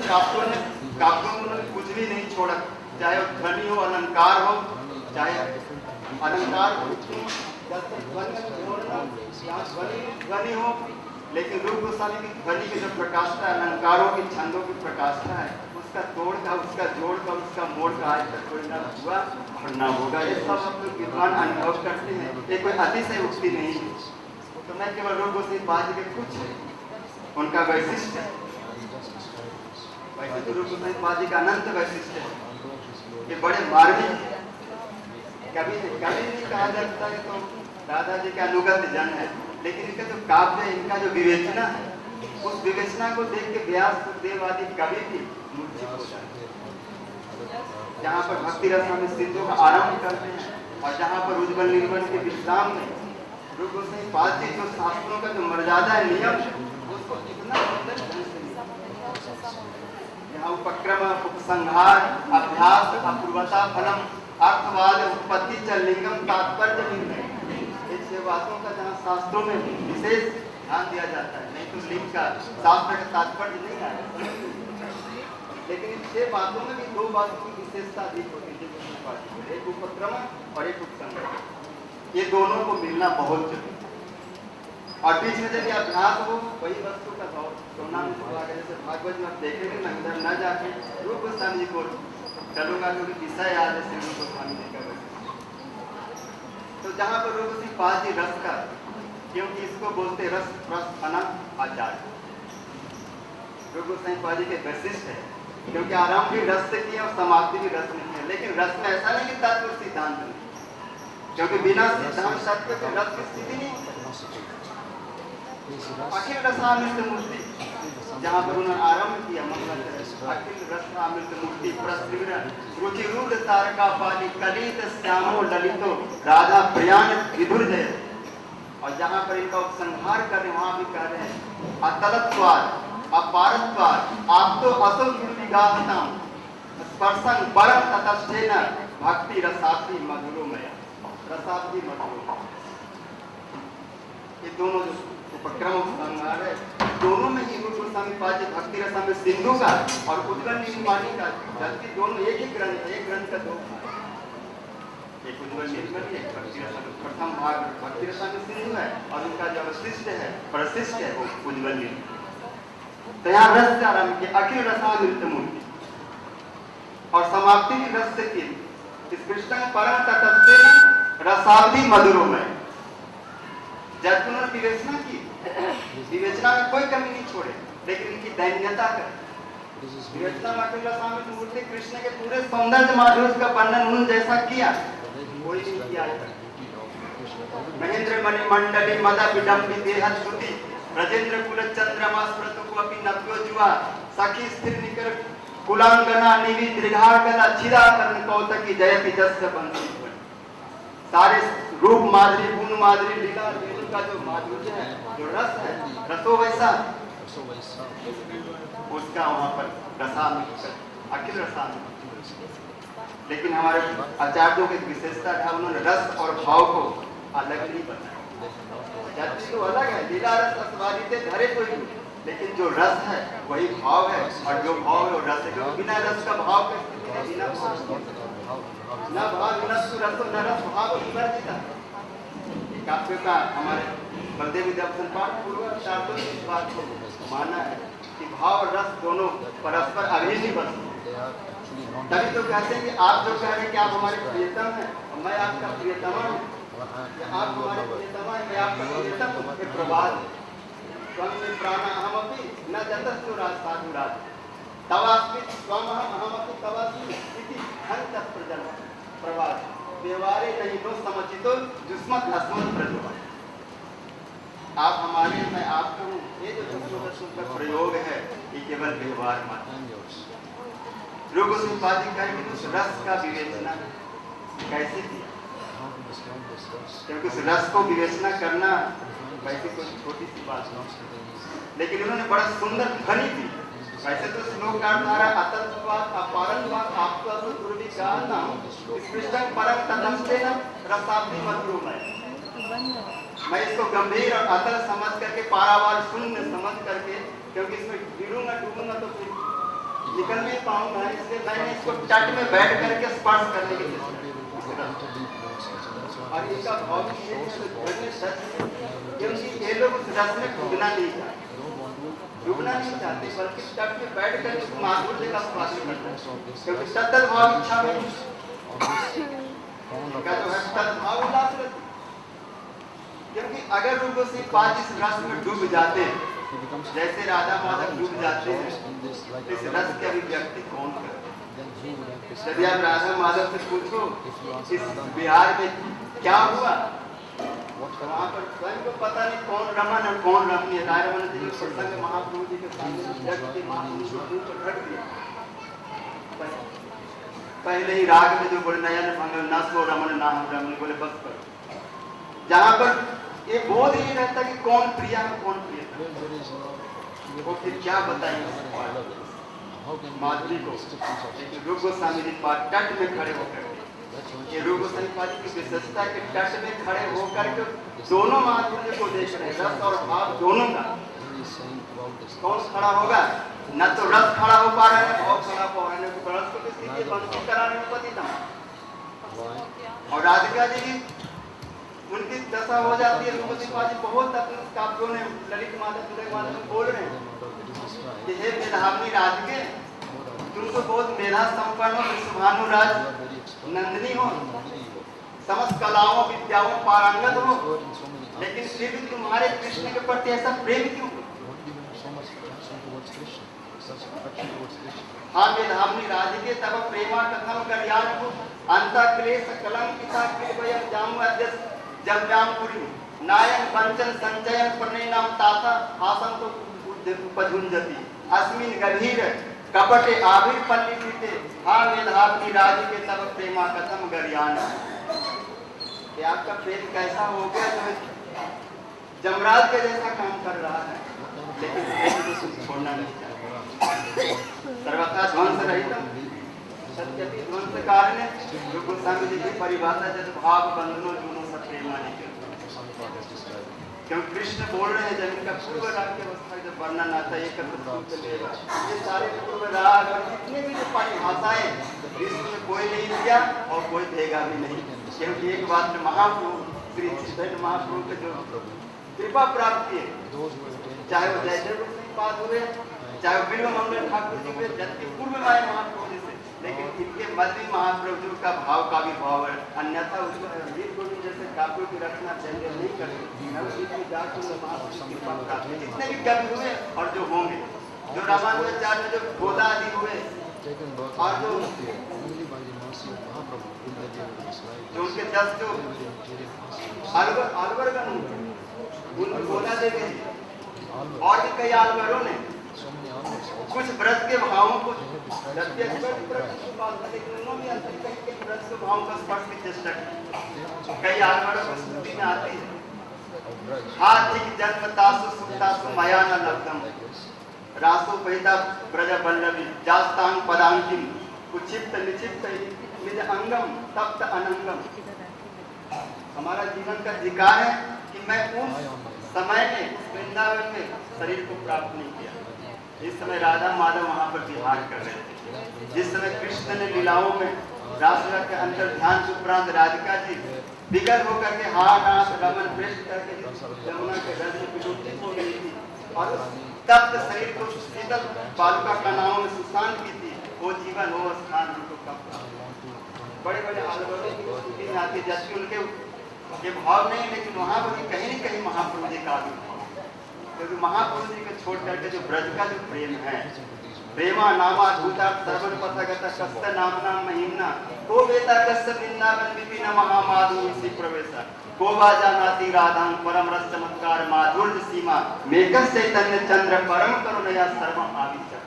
काव्यों में कुछ भी नहीं छोड़ा, चाहे वो ध्वनि हो, अलंकार हो, चाहे अलंकार हो, ध्वनि हो, लेकिन रूप गोस्वामी की ध्वनि की जो प्रकाशता है, अलंकारों की, छंदों की प्रकाशता है, उसका तोड़ का, उसका जोड़ का, उसका मोड़ का आज तक कोई ना हुआ और ना होगा। ये सब हम लोग विद्वान अनुभव करते हैं, ये कोई अतिशय उक्ति नहीं है। तो मैं केवल रूप गोस्वामी पाद के कुछ उनका वैशिष्ट है, वैसे तो रूप गोस्वामी पाद का अनंत वैशिष्ट है, ये बड़े मार्मिक है। कभी नहीं कहा जाता है तो दादाजी का अनुगत जन है, लेकिन इनका जो काव्य है, इनका जो विवेचना है, उस विवेचना को देख के व्यास, सुखदेव आदि कवि भी मूर्छित हो जाते हैं। जहाँ पर भक्ति रस में सिद्धों का आरंभ करते हैं और जहाँ पर उज्ज्वल निर्मल के विश्राम में रूप गोस्वामी पाद जी जो शास्त्रों का जो मर्यादा है, नियम है, उसको कितना सुंदर ढंग से यहाँ उपक्रम, उपसंहार, अभ्यास, अपूर्वता, फलम, अर्थवाद, उत्पत्ति च लिंगम, तात्पर्य निर्णय, ये 6 बातों का जहाँ शास्त्रों में विशेष ध्यान दिया जाता है। नहीं तो लिंग का, शास्त्र का तात्पर्य नहीं आया, लेकिन इन 6 बातों में भी 2 बातों की विशेषता अधिक होती है, एक उपक्रम और एक उपसंहार। ये दोनों को मिलना बहुत जरूरी है। और बीच में जब अभ्यास हो, वही वस्तु का भाव सोना में थोड़ा, जैसे भागवत में आप देखेंगे ना, इधर न जाके रूप गोस्वामी जी को चलूंगा, क्योंकि विषय आज है रूप गोस्वामी जी का। तो जहाँ पर रूप गोस्वामी पाद जी रस का, क्योंकि इसको बोलते रस प्रस्थाना आचार्य, रूप गोस्वामी पाद जी के वैशिष्ट है, क्योंकि आरंभ भी रस से किया और समाप्ति भी रस में किया। लेकिन रस में ऐसा नहीं कि तत्व सिद्धांत नहीं, क्योंकि बिना सिद्धांत तत्व के रस की स्थिति नहीं। अखिल रसामृत मूर्ति, जहाँ पर उन्होंने आरंभ किया मंगलाचरण, अखिल रसामृत मूर्ति प्रस्फुरन रुचिरूढ़ तारका पाली कलित श्यामो ललितो राधा प्रियान विधुर जय। और जहाँ पर इनका उपसंहार कर रहे, वहाँ भी कह रहे हैं अतलत्वाद, अपारत्वाद, आप तो असो विगाहताम स्पर्शं परम ततस्थेन भक्ति रसाब्दी मधुरोमय, रसाब्दी मधुरोमय। ये दोनों जो उपक्रम उपसंहार है, दोनों में ही रूप गोस्वामी पाद जी भक्ति रस में सिंधु का और उज्ज्वल निर्मल का, जबकि दोनों एक ही ग्रंथ है, एक ग्रंथ का 2 भाग, एक उज्ज्वल निर्मल, एक भक्ति रस। प्रथम भाग भक्ति रस में सिंधु है और उनका जो वशिष्ठ है, प्रशिष्ट है, वो उज्ज्वल निर्मल। तो यहाँ रस से आरंभ किया, अखिल रसामृत मूर्ति, और समाप्ति भी रस से की, स्पृष्टं परम तटस्थ रसाब्दी मधुरोमय। जब उन्होंने विवेचना की, विवेचना में कोई कमी नहीं छोड़े, लेकिन इनकी दैन्यता कर विवेचना में अखिल रसामृत मूर्ति कृष्ण के पूरे सौंदर्य माधुर्य का वर्णन उन्होंने जैसा किया, कोई नहीं किया। महेंद्र मणिमंडली मदा विडम्बी देह श्रुति ब्रजेंद्र कुल चंद्रमा स्मृतु अपि नव्यो जुआ सखी स्थिर निकर कुलांगना निवि दीर्घार्गला छिदा कर्ण कौतकी जयति जस्य बंसी। सारे रूप माधुरी, गुण माधुरी, लीला वेणु का जो माधुर्य है, जो रस है, रसो वैसा, उसका वहाँ पर रसामृत, अखिल रसामृत। लेकिन हमारे आचार्यों की विशेषता था, उन्होंने रस और भाव को अलग नहीं बनाया। जाति तो अलग है, लीला रस अस्वादित धरे कोई, लेकिन जो रस है वही भाव है, और जो भाव है वो रस है। क्योंकि बिना रस का भाव का स्थिति है, बिना भाव न भाव न रसो न रस भाव विवर्जित। काव्य का हमारे बलदेव विद्याभूषण पाठ पूर्वक शास्त्रों ने इस बात को माना है कि भाव और रस दोनों परस्पर अभिन्न बन। तभी तो कहते हैं कि आप जो कह रहे हैं कि आप हमारे प्रियतम हैं, मैं आपका प्रियतमा हूँ, आप हमारे प्रियतमा है, मैं आपका प्रियतम हूँ, ये प्रवाद स्वयं में प्राण अहमपि न जतस्तु राजसाधुराज तवास्मि स्वम अहमपि तवास्मि इति हंत प्रजन प्रवाद व्यवहारे नहीं नो समचितो जुस्मत अस्मत् प्रजोवा। आप हमारे, मैं आपका हूँ, ये जो जुस्मत का प्रयोग है ये केवल व्यवहार मात्र। रूप गोस्वामी पाद जी कहें कि उस रस का विवेचना कैसे किया, क्योंकि उस रस को विवेचना करना वैसे कोई छोटी सी बात नहीं, लेकिन उन्होंने बड़ा सुंदर ध्वनि दी। वैसे तो श्लोक का अर्थ आ रहा है अतत्वाद अपारत्वाद आपका पूर्वी का नाम स्पृष्टं परम ततस्तेन रसाब्दी मधुरोमय। मैं इसको गंभीर और अतल समझ करके, पारावार शून्य समझ करके, क्योंकि इसमें गिरूंगा डूबूंगा तो फिर निकल नहीं पाऊंगा, इसलिए मैंने इसको तट में बैठ करके स्पर्श करने की चेष्टा की। और इनका भाव क्योंकि ये लोग उस रस में डूबना नहीं चाहते, बल्कि तट में बैठ कर उस माधुर्य का स्वाद करते हैं, क्योंकि सतत भाव इच्छा में का जो है सद्भाव उल्लास रहती। क्योंकि अगर रूप से पांच इस रस में डूब जाते हैं, जैसे राधा माधव डूब जाते हैं, इस रस की अभिव्यक्ति कौन करते? यदि आप राधा माधव से पूछो इस बिहार में क्या हुआ, वहाँ पर स्वयं को पता नहीं कौन रमन और कौन रमणीय। राय रमन जी ने प्रसंग महाप्रभु जी के सामने जग के महाप्रभु को ढक दिया। पहले ही राग में जो बोले नयन भंगल न सो रमन ना हम रमन, बोले बस करो। जहाँ पर ये बोध ही रहता कि कौन प्रिया है कौन प्रिय, वो फिर क्या बताएंगे माधुरी को। लेकिन रूप गोस्वामी जी पाठ तट में खड़े होकर, ये रूप गोस्वामी पाठ की विशेषता के तट में खड़े होकर के दोनों माधुर्य को देख रहे, रस और भाव दोनों का। कौन खड़ा होगा? न तो रस खड़ा हो पा रहा है, भाव खड़ा हो रहा है, तो रस को किसी बंसी कराने में पतिता। और राधिका जी उनकी दशा हो जाती है। रूप गोस्वामी जी बहुत अपने काव्यों में ललित माधव में बोल रहे हैं कि हे मेधावी राधिके, तुम तो बहुत मेधा संपन्न हो, सुभानुराज नंदिनी हो, समस्त कलाओं विद्याओं पारंगत हो, लेकिन फिर भी तुम्हारे कृष्ण के प्रति ऐसा प्रेम क्यों? हाँ मेधावी राधिके तब प्रेमा कथम कल्याण हो, अंत क्लेश कलंकिता कृपयम जामु अद्य जव्यामपुरी नायन पंचन संचयन प्रणयनाम ताता आसन तो उपजुंजति अस्मिन गभीर कपटे आविर पल्लिते हाँ मेधावी राधिके तब प्रेमा कथम गरियान। कि आपका प्रेम कैसा हो गया जो जमराज के जैसा काम कर रहा है, लेकिन प्रेम को छोड़ना नहीं चाहिए। सर्वथा ध्वंस रहित सत्यपि ध्वंस कारण रूप गोस्वामी जी की परिभाषा जब भाव बंधनों जुनों सब प्रेमा नहीं, क्योंकि कृष्ण बोल रहे हैं जब इनका पूर्व राग की अवस्था जब वर्णन आता है, ये सारे पूर्व राग और जितने भी जो परिभाषाएं विश्व में कोई नहीं दिया और कोई देगा भी नहीं। क्योंकि एक बात में महाप्रभु श्री चैतन्य महाप्रभु के जो कृपा प्राप्ति है, चाहे वो जयदेव पाद हुए, चाहे वो बिल्व मंगल ठाकुर जी हुए, जबकि पूर्व माए महाप्रभु जी से, लेकिन इनके मध्य महाप्रभु का भाव का भी भाव है। अन्यथा उसको वीर गोविंद जैसे काव्यों की रचना चैंडल नहीं करते। जितने भी कवि हुए और जो होंगे, जो रामानुजाचार्य में जो गोदा आदि हुए और जो उनके 10 जो अलवरगण उन गोदा देवी और भी कई अलवरों ने कुछ व्रत के भावों को भावों का स्पर्श की चेष्टा की। कई अलवरों को स्मृति में आती है हाथिक जन्मतासु सुतासु मया न लब्धम रासो पैदा ब्रज वल्लभी जास्तांग पदांकिम उक्षिप्त निक्षिप्त निज अंगम तप्त अनंगम। हमारा जीवन का अधिकार है कि मैं उस समय में वृंदावन में शरीर को प्राप्त नहीं किया। इस समय राधा माधव वहाँ पर विहार कर रहे थे। जिस समय कृष्ण ने लीलाओं में रासलीला के अंदर ध्यान के उपरांत राधिका जी विगल होकर के हाथ नाथ रमन पृष्ठ करके यमुना के रस में विलुप्त हो गई थी और तप्त शरीर को शीतल बालुका कनाओं में सुशांत की थी। वो जीवन वो स्थान उनको कब बड़े बड़े आलवरों की स्थिति में आती, जबकि उनके ये भाव नहीं, लेकिन वहाँ पर कहीं न कहीं महाप्रभु जी का आविर्भाव, क्योंकि महाप्रभु जी को छोड़ करके जो ब्रज का जो प्रेम है, प्रेमा नामा भूता सर्वन पथगत कस्त नाम नाम महिमना को वेता कस्त वृंदावन विपिन महामाधुर्य सी प्रवेशा को बाजा नाती राधां परम रस चमत्कार माधुर्य सीमा मेघस चैतन्य चंद्र परम करुणया सर्वम आविष्कार।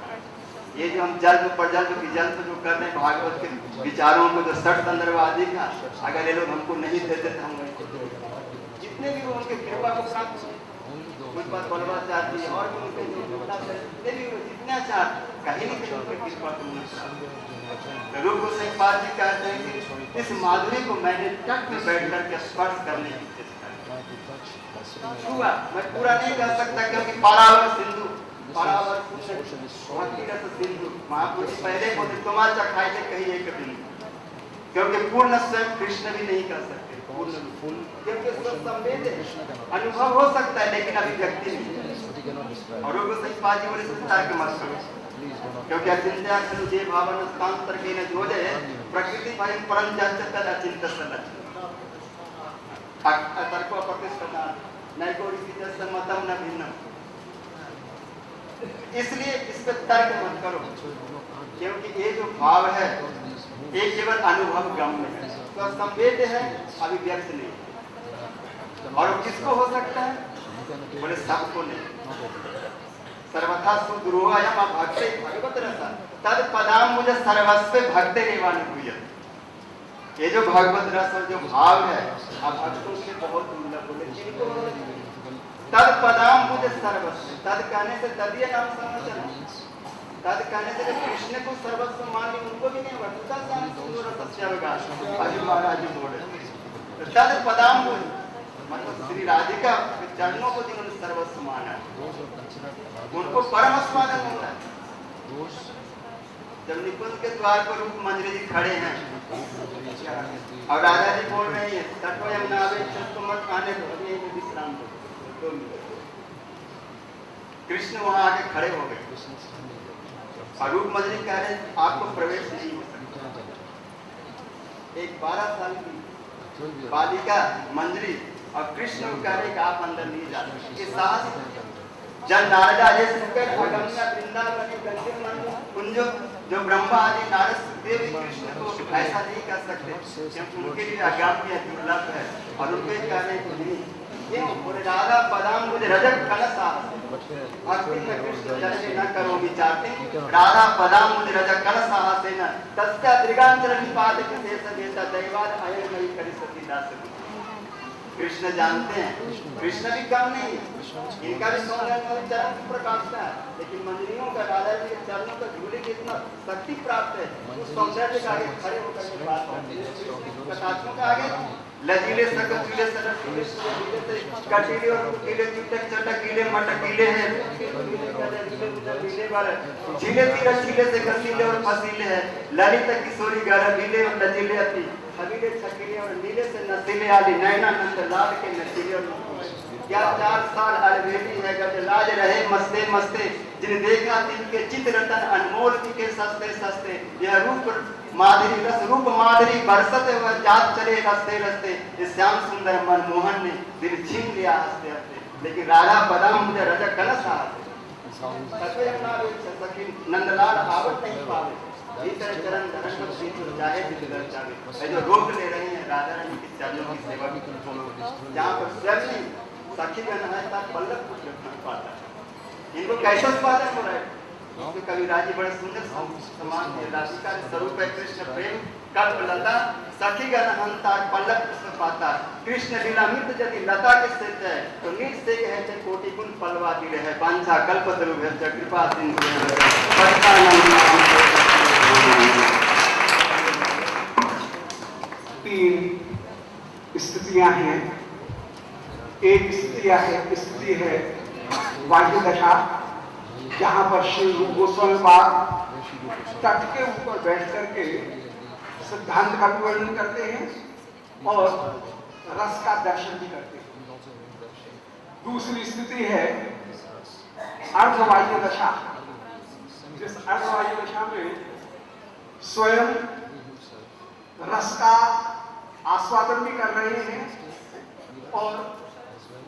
ये जो हम जल्द प्रजल्द विजल्द जो कर रहे हैं भागवत के विचारों को जो सठ संदर्भादि का, अगर ये लोग हमको नहीं देते तो हम जितने भी वो उनके कृपा को प्राप्त कुछ बात बोलवा चाहती है और भी उनके जितने भी जितना चाह कहीं नहीं कहीं उनके कृपा को नहीं। रूप गोस्वामी पाद जी कहते हैं कि इस माधुरी को मैंने तट में बैठ करके स्पर्श करने की चेष्टा छुआ। मैं पूरा नहीं कर सकता क्योंकि पारावर सिंधु परावर भक्ति रस सिंधु। महापुरुष पहले बोले तुम्हारा खाए कही एक बिंदु, क्योंकि पूर्ण स्वयं कृष्ण भी नहीं कर सकते पूर्ण, क्योंकि सब संवेद है, अनुभव हो सकता है लेकिन अभिव्यक्ति नहीं। और वो सही बाजी बोले संसार के मत करो, क्योंकि अचिंत्या खलु जे भावन स्थांतर के न जोले प्रकृति भयं परम जगत अचिंत्य सलच तर्को प्रतिष्ठा नैको ऋषि सम्मतम न भिन्नम। इसलिए इस पे तर्क मत करो, क्योंकि ये जो भाव है एक केवल अनुभव गम्य है, तो संवेद है, अभिव्यक्त नहीं। और किसको हो सकता है? बोले सबको नहीं। सर्वथा सुद्रोहयम भक्ते भगवत रसा तद पदाम मुझे सर्वस्व भक्ते रेवानुभूयत। ये जो भगवत रस और जो भाव है अब भक्तों से बहुत दुर्लभ बोले जिनको तद पदाम मुझे सर्वस्व, तद कहने से तदीय नाम समझना, तद कहने से कृष्ण को सर्वस्व मान ली उनको भी नहीं वर्तता सुंदर सत्यावगाह अभी महाराज जी बोले तद पदाम मुझे मतलब श्री राधिका के चरणों को जिन्होंने सर्वस्व माना उनको परम स्वागत होता है। जब निकुंज के द्वार पर रूप मंजरी जी खड़े हैं और राधा जी बोल रही है तटो यमुना तो मत आने दो, अभी यहीं विश्राम दो। कृष्ण वहां आके खड़े हो गए और रूप मंजरी कह रहे आपको प्रवेश नहीं हो सकता। एक 12 साल की बालिका मंजरी और कृष्ण कह रहे आप अंदर नहीं जा सकते। साहस जब नारदा जी सुनकर अगम्य वृंदावन कुंज जो ब्रह्मा आदि नारद देव कृष्ण को ऐसा नहीं कर सकते, क्योंकि उनके लिए अगम्य दुर्लभ है और उनके कहने को नहीं। क्यों बोले राधा पदाम मुझे रजत कलश भक्ति में कृष्ण जन्म न करो विचारते राधा पदाम मुझे रजत कलश आसे न तस्या त्रिगांचल निपात के शेष देता दैवाद अयन नहीं करी सती दास। कृष्ण जानते हैं कृष्ण भी कम नहीं, इनका भी सौंदर्य चरण की प्रकाशता है, लेकिन मंजरियों का राधा जी के चरणों का झूले की इतना शक्ति प्राप्त है उस सौंदर्य के आगे खड़े होकर के बात करते हैं। प्रकाशों के आगे लजीले सकल चूले सड़क चूले से कटीले और कुटीले चुटक चटक गीले मटक गीले हैं झीले तीर चीले से कसीले और फसीले हैं ललित किशोरी गरबीले और लजीले अति हबीले छकीले और नीले से नसीले आदि नैना नंद लाल के नसीले और क्या 4 साल अलवेली है गज लाज रहे मस्ते मस्ते जिन देखा तिनके चित रतन अनमोल के सस्ते सस्ते यह रूप माधुरी रस रूप माधुरी बरसत वह जात चले रस्ते रस्ते इस श्याम सुंदर मनमोहन ने दिल छीन लिया हंसते हंसते। लेकिन राधा पदाम मुझे रजक कलश नंदलाल आवत नहीं पावे भीतर चरण धरन चाहे जो रोक ले रहे हैं राधा रानी के चरणों की सेवा की, जहाँ पर स्वयं सखी का नहाता बल्लभ कुछ रखना पाता है। इनको कैसा स्वागत हो रहा है? कविराज जी बड़े सुंदर समान राधिका स्वरूप है कृष्ण प्रेम कल्प लता सखी गण हंता पल्लव पुष्प पाता कृष्ण लीला मित यदि लता के सेत है तो नीच से है चे कोटि गुण पलवा दी रहे बांछा कल्पतरु है कृपा सिंधु तीन स्थितियां हैं। एक स्थिति है वायु दशा, जहां पर श्री रूप गोस्वामी पाद तट के ऊपर बैठ करके सिद्धांत का भी वर्णन करते हैं और रस का दर्शन भी करते हैं। दूसरी स्थिति है अर्धवायु दशा, जिस अर्धवायु दशा में स्वयं रस का आस्वादन भी कर रहे हैं और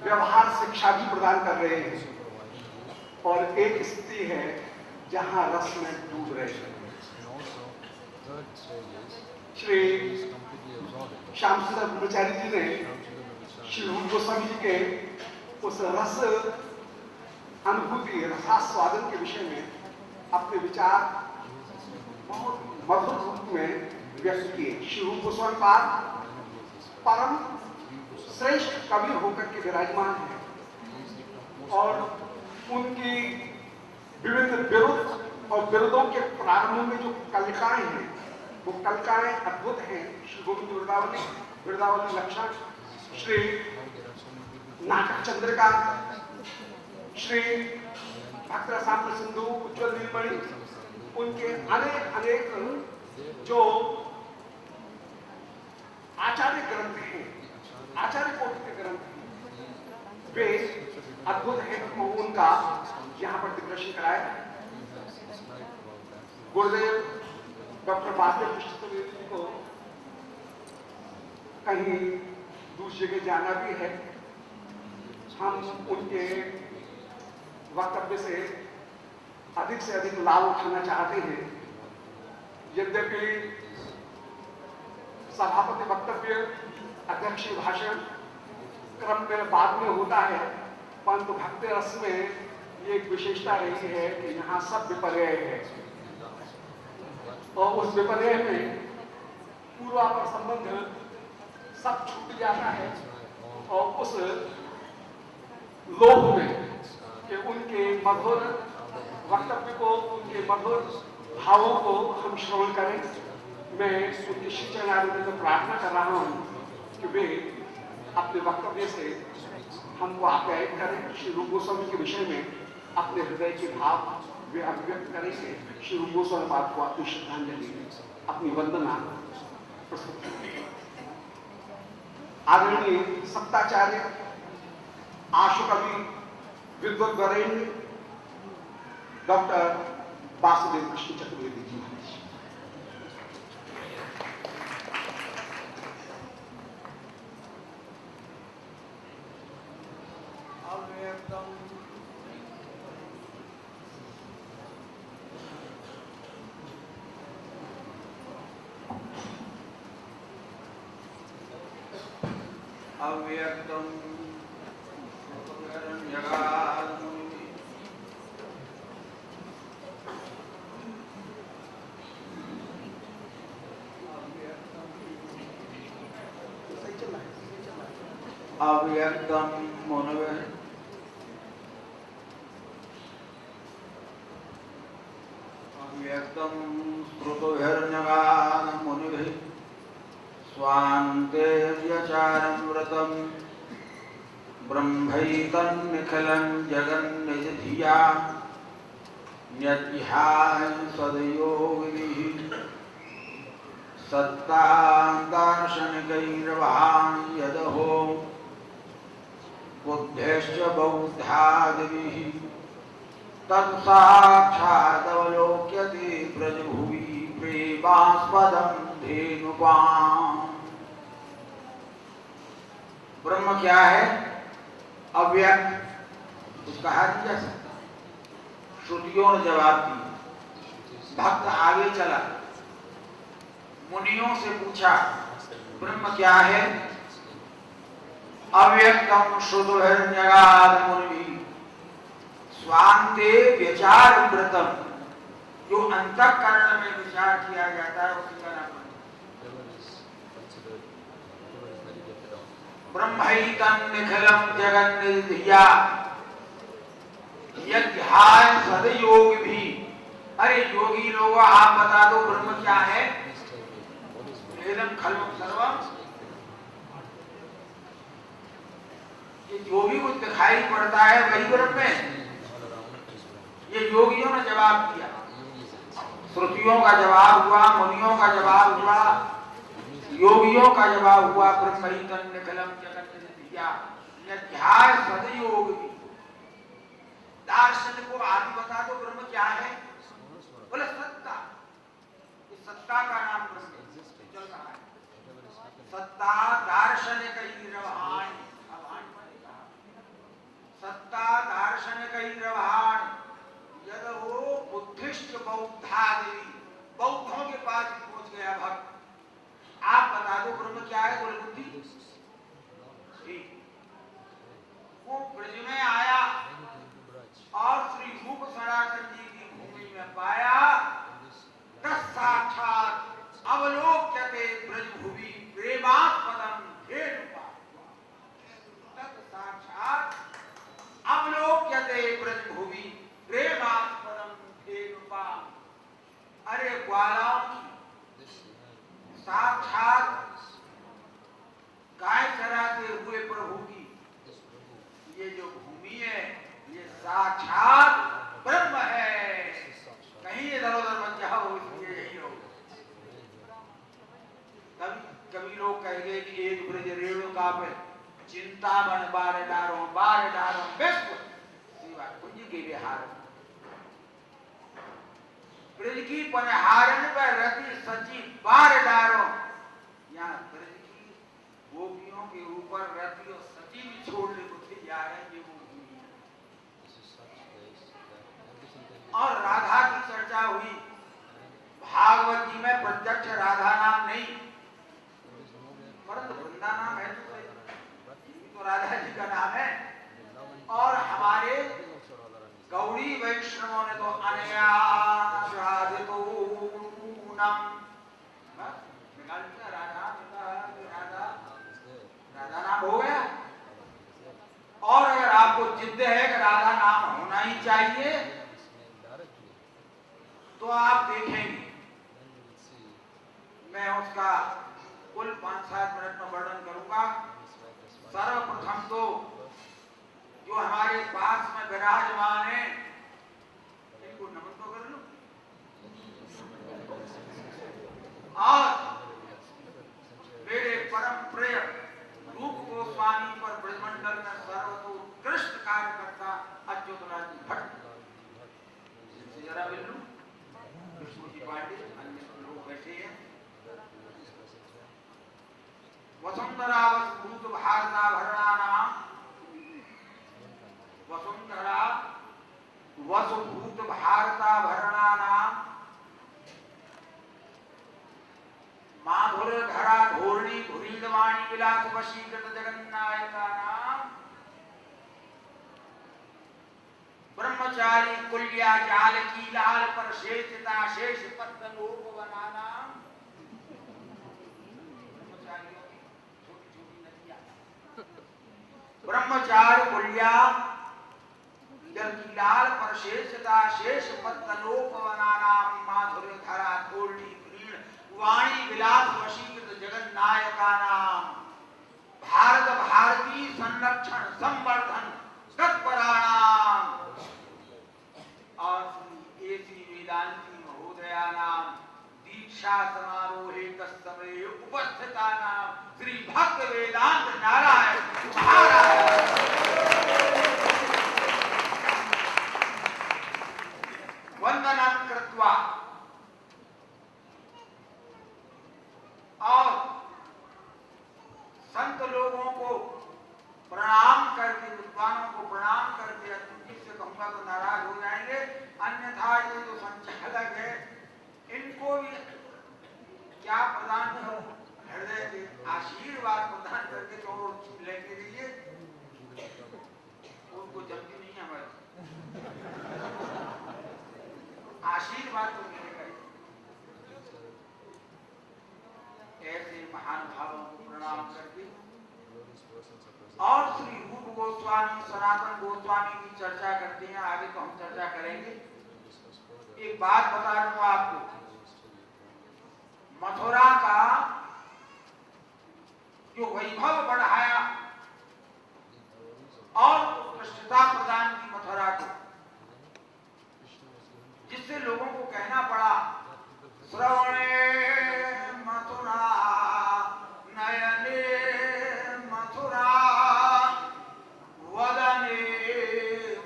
व्यवहार शिक्षा भी प्रदान कर रहे हैं। और एक स्थिति है जहां रस में डूब रहे हैं। श्री श्याम सुंदर ब्रह्मचारी जी ने श्री रूप गोस्वामी जी के उस रस अनुभूति रसास्वादन के विषय में अपने विचार बहुत मधुर रूप में व्यक्त किए। श्री रूप गोस्वामी पाद परम श्रेष्ठ कवि होकर के विराजमान है और उनकी विविध विरुद्ध और विरुद्धों के प्रारंभ में जो कलिकाएं हैं वो कलिकाएं अद्भुत हैं। श्री गोविंद वृंदावली लक्षण, श्री नाटक चंद्रिका, श्री भक्त रसामृत सिंधु, उज्ज्वल नीलमणि, उनके अनेक अनेक जो आचार्य ग्रंथ हैं, आचार्य कोटि के ग्रंथ हैं, वे अद्भुत है। उनका यहाँ पर दिग्दर्शन कराया। गुरुदेव डॉक्टर वासुदेव कृष्ण त्रिवेदी जी को कहीं दूसरी जगह जाना भी है। हम उनके वक्तव्य से अधिक लाभ उठाना चाहते हैं। यद्यपि सभापति वक्तव्य, अध्यक्ष भाषण क्रम में बाद में होता है, परंतु भक्ति रस में ये एक विशेषता रही है कि यहाँ सब विपर्य है और उस विपर्य में पूर्वापर संबंध सब छूट जाता है और उस लोभ में कि उनके मधुर वक्तव्य को, उनके मधुर भावों को हम श्रवण करें। मैं उनके श्री चरणारविंद में प्रार्थना कर रहा हूं कि वे अपने वक्तव्य से हमको आप्यायित करें। श्री रूप गोस्वामी के विषय में अपने हृदय के भाव वे अभिव्यक्त करेंगे। श्री रूप गोस्वामी पाद को अपनी श्रद्धांजलि, अपनी वंदना प्रस्तुत करेंगे। आदरणीय सप्ताचार्य, आशु कवि, विद्वत वरेण्य डॉक्टर वासुदेव कृष्ण चतुर्वेदी जी महाराज। अव्यक्तम अव्यक्तम मनवे अव्यक्तम श्रुतोभिर्न्यगान मुनिभिः स्वान्ते व्यचारं व्रतं ब्रह्मैतन्निखिलं जगन्निधिया न्यध्याय सदयोगिभिः सत्तादार्शनिकैर्वान् यदहो बुद्धेश्च बौद्धादिभिः तत्साक्षादवलोक्यते ब्रजभुवि प्रेमास्पदं धेनुपाम्। ब्रह्म क्या है? अव्यक्त, कुछ कहा नहीं जा सकता। श्रुतियों ने जवाब दिया। भक्त आगे चला, मुनियों से पूछा ब्रह्म क्या है? अव्यक्तम श्रुतोभिर्न्यगाद मुनिभिः स्वान्ते व्यचार व्रतम, जो अंतःकरण में विचार किया जाता है उसी का नाम ब्रह्मैतन्निखिलं जगन्निधिया यज्ञाय सदयोगिभिः। अरे योगी लोग आप बता दो ब्रह्म क्या है? वेदम खल्वम सर्वम, ये जो भी कुछ दिखाई पड़ता है वही ब्रह्म है। ये योगियों ने जवाब दिया। श्रुतियों का जवाब हुआ, मुनियों का जवाब हुआ, योगियों का जवाब हुआ। ब्रह्मैतन्निखिलं जगन्निधिया यज्ञाय सदयोगिभिः। दार्शनिक को आदि बता दो ब्रह्म क्या है? बोले सत्ता। इस सत्ता का नाम ब्रह्म चल रहा है। सत्ता दार्शनिकैर्वान्, सत्ता दार्शनिकैर्वान् यदहो बुद्धिश्च बौद्धादिभिः। बौद्धों के पास पहुंच गया भक्त। आप बता दो ब्रह्म क्या है? बोले बुद्धि। वो ब्रज में आया और श्री रूप सनातन जी की भूमि में पाया। तत्साक्षात् अवलोक्यते ब्रजभुवि प्रेमास्पदं धेनुपाम्। तत्साक्षात् अवलोक्यते ब्रजभुवि प्रेमास्पदं धेनुपाम्। अरे ग्वालाओं की, साक्षात गाय चराते हुए प्रभु की ये जो भूमि है, ये साक्षात इधर उधर मत जाओ, इसलिए यही रहो। कभी लोग कहेंगे कि एक ब्रज रेणुका पे चिंता बन बार डारो विश्व सेवा कुंज के बिहार। ब्रज की पनहारन पर रति सची बार डारो। यहाँ ब्रज की गोपियों के ऊपर रति और सची भी छोड़ने को तैयार है, ये वो भूमि है। और राधा की चर्चा हुई, भागवत जी में प्रत्यक्ष राधा नाम नहीं, परंतु वृंदा नाम है तो राधा जी का नाम है। और हमारे गौड़ी वैष्णवों ने तो अनया राधितो निकाल दिया, राधा नाम हो गया। और अगर आपको जिद है कि राधा नाम होना ही चाहिए, तो आप देखेंगे मैं उसका कुल 5-7 मिनट में वर्णन करूंगा। सर्वप्रथम तो जो हमारे पास में विराजमान है, इनको नमन तो कर लो। और मेरे परम प्रिय रूप गोस्वामी पर ब्रजमंडल में सर्वोत्कृष्ट कार्य करता अच्युतलाल जी भट्ट, जरा मिल लूं। विष्णु जी पांडे, अन्य लोग बैठे हैं। वसुंधरा वसुभूत भारता भरणानाम, वसुंधरा वसुभूत भारता भरणानाम माधुर धरा धोरणी धुरीलवाणी विलास वशीकृत जगन्नायकानाम ब्रह्मचारी कुल्या जाल की लाल पर शेषता शेष पत्तनोपवनानाम। ब्रह्मचार कुल्या जल की लाल पर शेषता शेष पत्तनोपवनानाम माधुर्य धरा धोरणी धुरील वाणी विलास वशीकृत जगन्नायकानाम भारत भारती संरक्षण संवर्धन तत्पराणाम। और श्री एसी वेदांती महोदयानाम दीक्षा समारोहे तत्समये उपस्थितानाम श्री भक्त वेदांत नारायण महाराज वंदनं कृत्वा और संत लोगों को प्रणाम करके, विद्वानों को प्रणाम करके, अतिथि से कहूंगा तो नाराज हो जाएंगे, अन्यथा ये जो संचालक है इनको भी क्या प्रदान करो, हृदय के आशीर्वाद प्रदान करके तो लेके दीजिए। उनको जबकि नहीं हमारे आशीर्वाद तो मिलेगा। ऐसे महानुभावों को प्रणाम करके और श्री रूप गोस्वामी सनातन गोस्वामी की चर्चा करते हैं। आगे तो हम चर्चा करेंगे। एक बात बता दूं आपको, मथुरा का जो वैभव बढ़ाया और उत्कृष्टता प्रदान की मथुरा को, जिससे लोगों को कहना पड़ा श्रवणे मथुरा नयने मथुरा वदने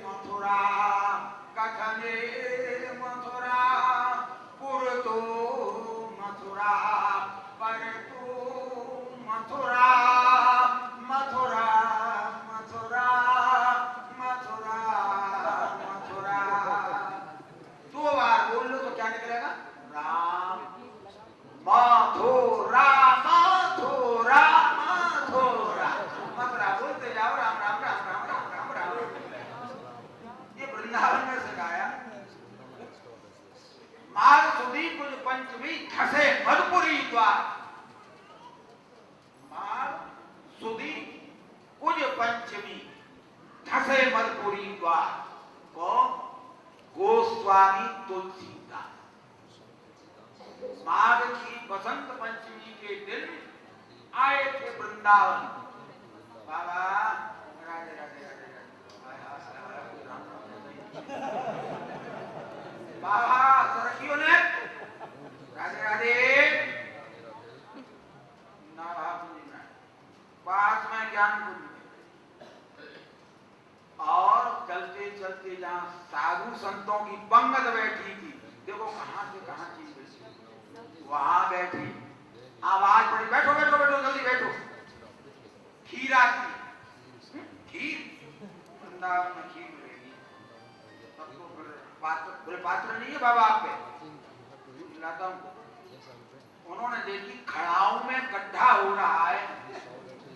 मथुरा कथने मथुरा पुरतो मथुरा परतो मथुरा मथुरा मथुरा मथुरा मथुरा। 2 बार बोल लो तो क्या निकलेगा? राम मथुरा मथुरा मथुरा। मथुरा बोलते जाओ, राम राम राम राम राम राम राम। ये वृंदावन में सिखाया। माघ सुदी कुछ पंचमी खसे मधुपुरी द्वार। माघ सुदी कुछ पंचमी खसे मधुपुरी द्वार। कौन? गोस्वामी तुलसीदास। माघ की बसंत पंचमी के दिन आए थे वृंदावन। बाबा राधे राधे राधे राधे। बाबा सरकियो कहाँ चीज बेची, वहां बैठी आवाज पड़ी, बैठो बैठो बैठो जल्दी बैठो, खीर आती, खीर वृंदावन में खीर मिलेगी, सबको फिर पात्र, बोले पात्र नहीं है बाबा आप पे, लाता हूं। उन्होंने देखी खड़ाऊ में गड्ढा हो रहा है,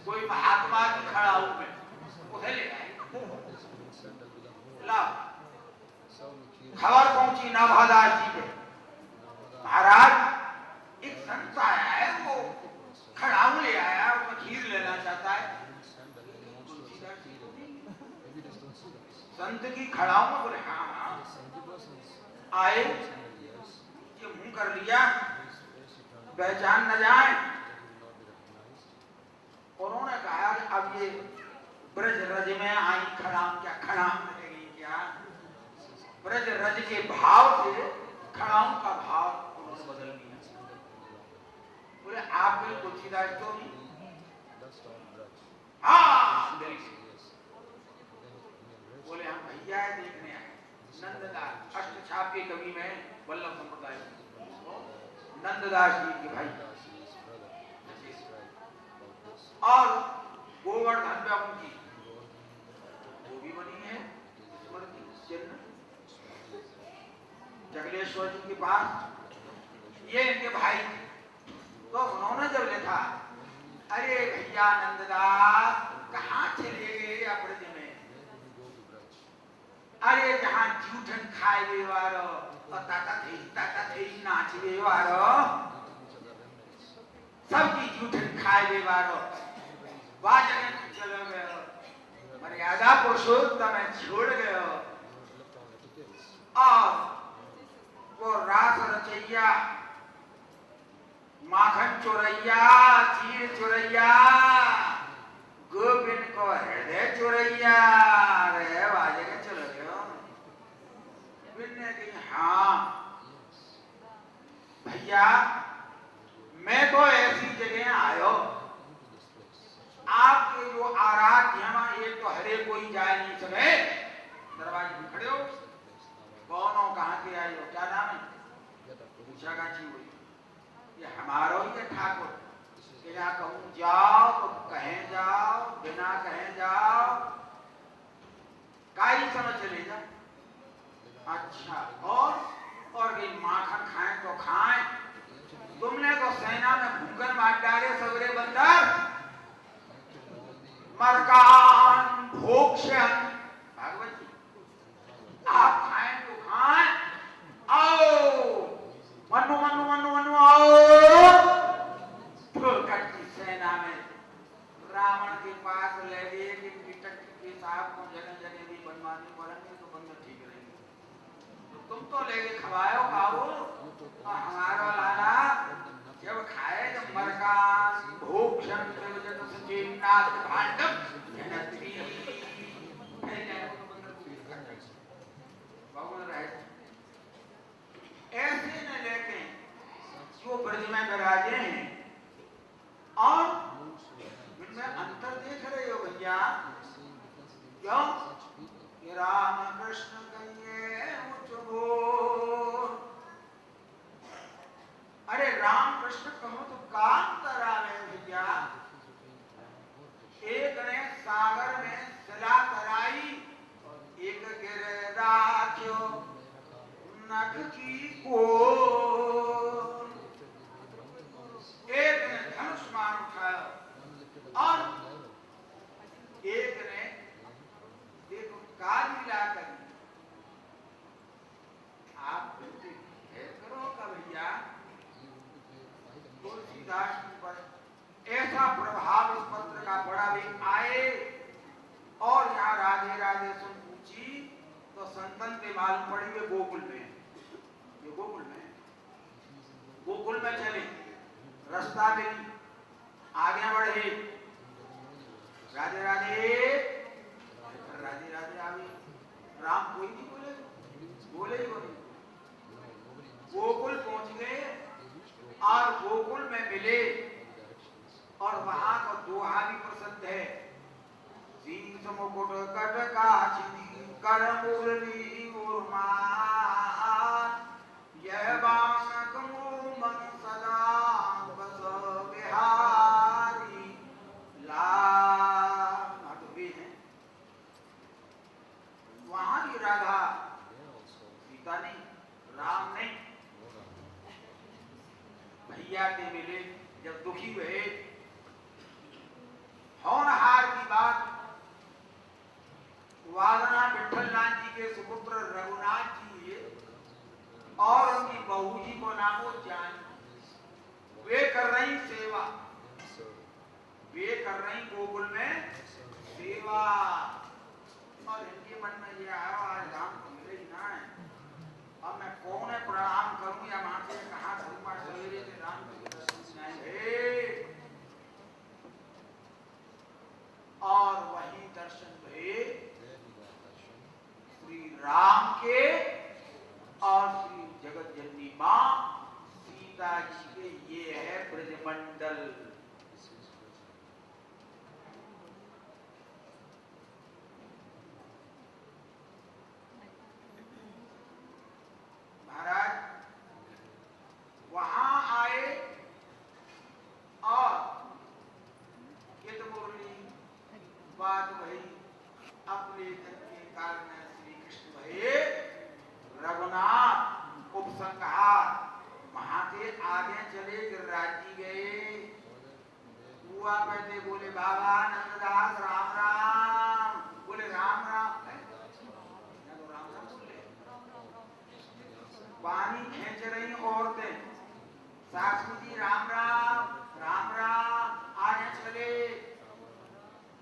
कोई महात्मा की खड़ाऊ में, उसे ले आए, लाओ। खबर पहुंची नाभादास जी पे, महाराज एक संत आया है, वो खड़ाऊ ले आया, उसमें खीर लेना चाहता है। संत की खड़ाऊ में, बोले हाँ हाँ आए, ये मुंह कर लिया, पहचान न जाए। उन्होंने कहा कि अब ये ब्रज रज में आई खड़ाम, क्या खड़ाम लगेगी क्या, ब्रज रज के भाव से खड़ाम का भाव उन्होंने बदल दिया। बोले आप बिल्कुल तुलसीदास तो नहीं, हाँ बोले हम भैया देखने आए, नंददास अष्टछाप के कवि में वल्लभ संप्रदाय नंददास जी के भाई, और गोवर्धन में उनकी वो भी बनी है स्मृति चिन्ह जगलेश्वर जी के पास, ये इनके भाई। तो उन्होंने जब लिखा, अरे भैया नंददास कहाँ चले गए ब्रज में, अरे जहाँ जूठन खाए वे वारो और ताता थे नाच वे वारो, सबकी जूठन खाए वे वारो, वाजने चलो गए, मर्यादा पुरुषोत्तम छोड़ गए, और वो रास रचैया, माखन चोरैया, चीर चोरैया, गोपिन को हृदय चोरैया, रे वाजे के चलो गए। ने कही हाँ भैया मैं तो ऐसी जगह आयो, आपके जो आराध्य हैं एक तो हरे कोई जाए नहीं सके, दरवाजे में खड़े हो, कौन हो कहाँ के आए हो, क्या नाम है, पूछा गाची हुई, ये हमारो ही है ठाकुर, बिना कहूं जाओ तो कहें जाओ, बिना कहें जाओ, काई समझ चले जा। अच्छा और गई माखन खाएं तो खाएं, तुमने तो सेना में भूखन मार डाले सवेरे बंदर, मरकान भोक्षण, भागवत जी आप खाएं तो खाएं, आओ मनु मनु मनु मनु आओ, फुलकट की सेना में रावण के पास ले गए कि के साहब को जगह जगह भी बनवाने पड़ेंगे तो बंदर ठीक रहेंगे, तुम तो लेके खवाओ खाओ, और हमारा लाला जब खाए जब मरकान भोक्षण जगत सचेनाथ भांडव जनत्री भगवान रहे, ऐसे न लेके जो ब्रज में विराजे हैं, और इनमें अंतर देख रहे हो भैया, क्यों कि राम कृष्ण कहिए उच्च बोल, अरे राम कृष्ण कहो तो काम करा में भैया, एक ने सागर में शिला तराई, एक गिर राख्यो नख की कोर, एक ने धनुष मान उठाया, और एक ने देखो काल मिला कर, आप करो का भैया तुलसीदास पर ऐसा प्रभाव इस पत्र का बड़ा भी आए, और यहाँ राधे राधे सुन पूछी तो संतन के मालूम पड़ी वे गोकुल में, ये गोकुल में चले, रास्ता मिली, आगे बढ़े, राधे राधे राधे राधे आवे, राम कोई नहीं बोले ही बोले, गोकुल पहुंच गए, और गोकुल में मिले, और वहां का दोहा भी प्रसिद्ध है, शीश मुकुट कटकाचिनी कर मुरली उर्मान, यह बांग किया ते मिले। जब दुखी हुए होनहार की बात वादना विठलनाथ जी के सुपुत्र रघुनाथ जी और उनकी बहू जी को नामो जान, वे कर रही सेवा, वे कर रही गोकुल में सेवा। और इनके मन में ये आया आज राम को मिले ही ना है, अब मैं कौन है प्रणाम करूं या मां से कहा करूं, सवेरे से राम के दर्शन आए और वही दर्शन हुए श्री राम के और श्री जगत जननी मां सीता जी के। ये है ब्रजमंडल। महाराज वहां आए और ये तो मुरली बात वही अपने तक के काल में श्री कृष्ण भये रघुनाथ उपसंहार वहां से आगे चले गिरिराज जी गए। हुआ कहते बोले बाबा नंददास राम राम, बोले राम राम, तो राम राम बोले। पानी खींच रही औरतें, सासू जी राम राम राम राम, आगे चले।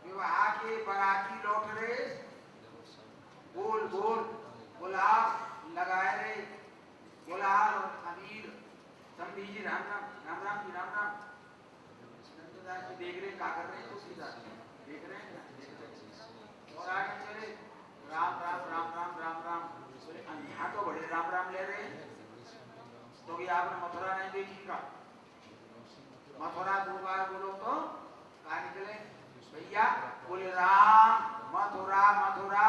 विवाह के बराती लौट रहे, बोल बोल गुलाब लगाए रहे, गुलाल और अमीर। समझी जी राम राम राम राम जी राम राम। नंददास जी देख रहे क्या कर रहे हैं, तो सीधा देख रहे हैं और आगे चले राम राम राम राम राम राम। बोले यहाँ तो बड़े राम राम ले रहे हैं, तो ये आपने मथुरा नहीं देखी का? मथुरा दो बार बोलो तो कहा निकले भैया, बोले राम मथुरा मथुरा,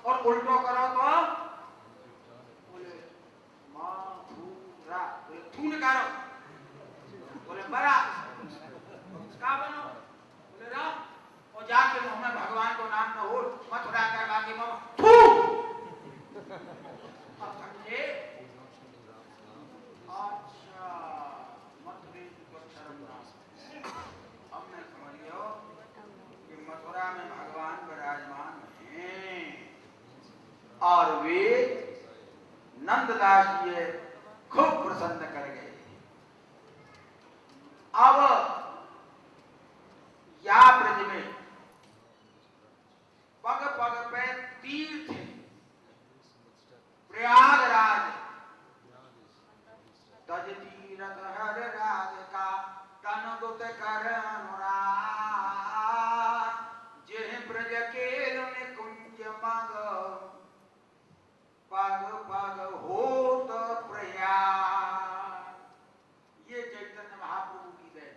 और उल्टो करो तो बोले मथुरा, बोले थू निकालो, बोले बड़ा का बनो, बोले राम, और जाके मुंह में भगवान को नाम न हो, मथुरा का बाकी मामा थू। अब समझे? अच्छा मथुरे को शर्म ना, अब मैं समझ गया कि मथुरा में भगवान विराजमान हैं और वे नंददास जी खूब प्रसन्न कर गए। अब या ब्रज में पग पग पे तीर्थ, प्रयागराज तज तीरथ हर राज का, तन दुत कर अनुराग, जेह ब्रज के निकुंज मग, पग पग होत प्रयाग। ये चैतन्य महाप्रभु की दया,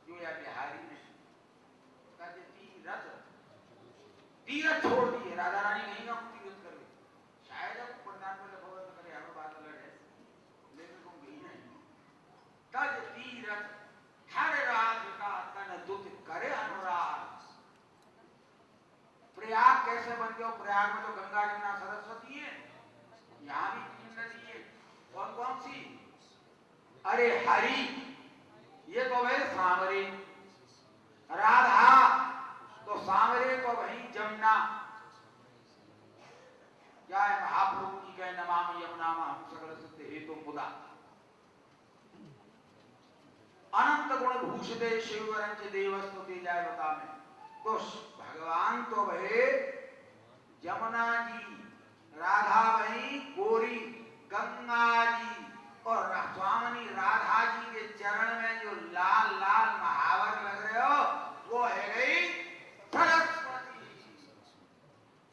जो या बिहारी ने तज तीरथ, तीरथ छोड़ दिए। राधा रानी नहीं हम तीरथ कर, शायद अब प्रधान में लखोगा तो करे हमें बात अलग है, लेकिन तुम गई नहीं। तज तीरथ हर राज का, तन दुत करे अनुराग। प्रयाग कैसे बन गया? प्रयाग में तो गंगा जमुना सरस्वती है, यहाँ भी तीन नदी है। कौन कौन सी? अरे हरि, ये तो भाई सांवरे, राधा तो सांवरे तो वही जमुना। क्या है महाप्रभु की कहे नमामि यमुनाम हम सकल सिद्ध हेतु मुदा, अनंत गुण भूषिते शिवरंच देवस्तुति जाय बता में। तो भगवान तो भये जमुना जी, राधा वही गोरी गंगा जी, और स्वामिनी राधा जी के चरण में जो लाल लाल महावर लग रहे हो वो है गई सरस्वती।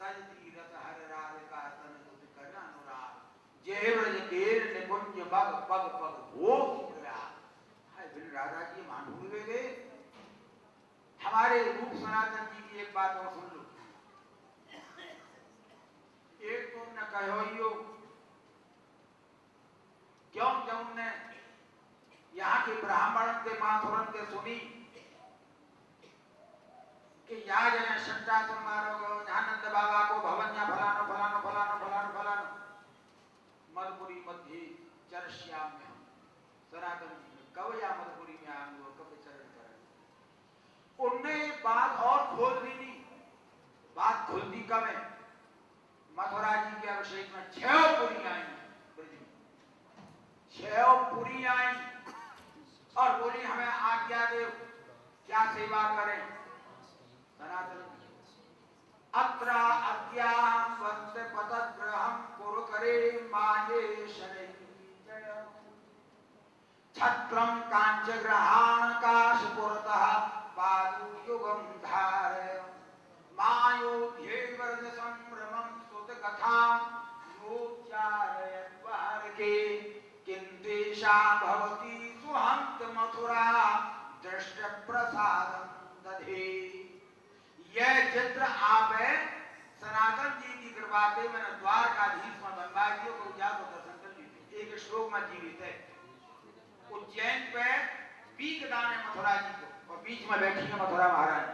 तज तीरथ हर राधिका तन दुत कर अनुराग, जय ब्रज केर निकुंज बग पग पग हो प्रयाग। हाय बिन राधा जी मान भूल गए। हमारे रूप सनातन जी की एक बात और सुन लो। एक तुम न कहो क्यों, जब उनने यहाँ के ब्राह्मण के माथुरन के सुनी कि यहाँ जगह शंटासुर मारो, यहाँ नंद बाबा को भवन या फलानो फलानो फलानो फलानो फलानो, मधुपुरी मध्य चरश्याम में हम सनातन जी में कब या मधुपुरी में आऊंगा, कब चरण करें। उनने बात और खोल दी नहीं। बात खुलती कब है? मथुरा जी के अभिषेक में 6 पुरी आई ब्रज में, 6 पुरी आई और बोली हमें आज्ञा दे, क्या सेवा करें। सनातन अत्र अद्याम वंश पतग्रहम कुरु करे माये शनै जय छत्रम कांचग्रहाण काशपुरतः पादुयुगम धारय मायोध्ये वर्ज संभ्रमं सुत कथां नोच्चारयद्वार के किंतेषा भवति सुहंत मथुरा दृष्ट प्रसादं दधे। यह चित्र आप सनातन जी की कृपा से मैंने द्वारकाधीश में बनवाया जी को जाकर दर्शन कर लीजिए। एक श्लोक में जीवित है। उज्जैन पे पीकदान है मथुरा जी को और बीच में बैठी है मथुरा महारानी।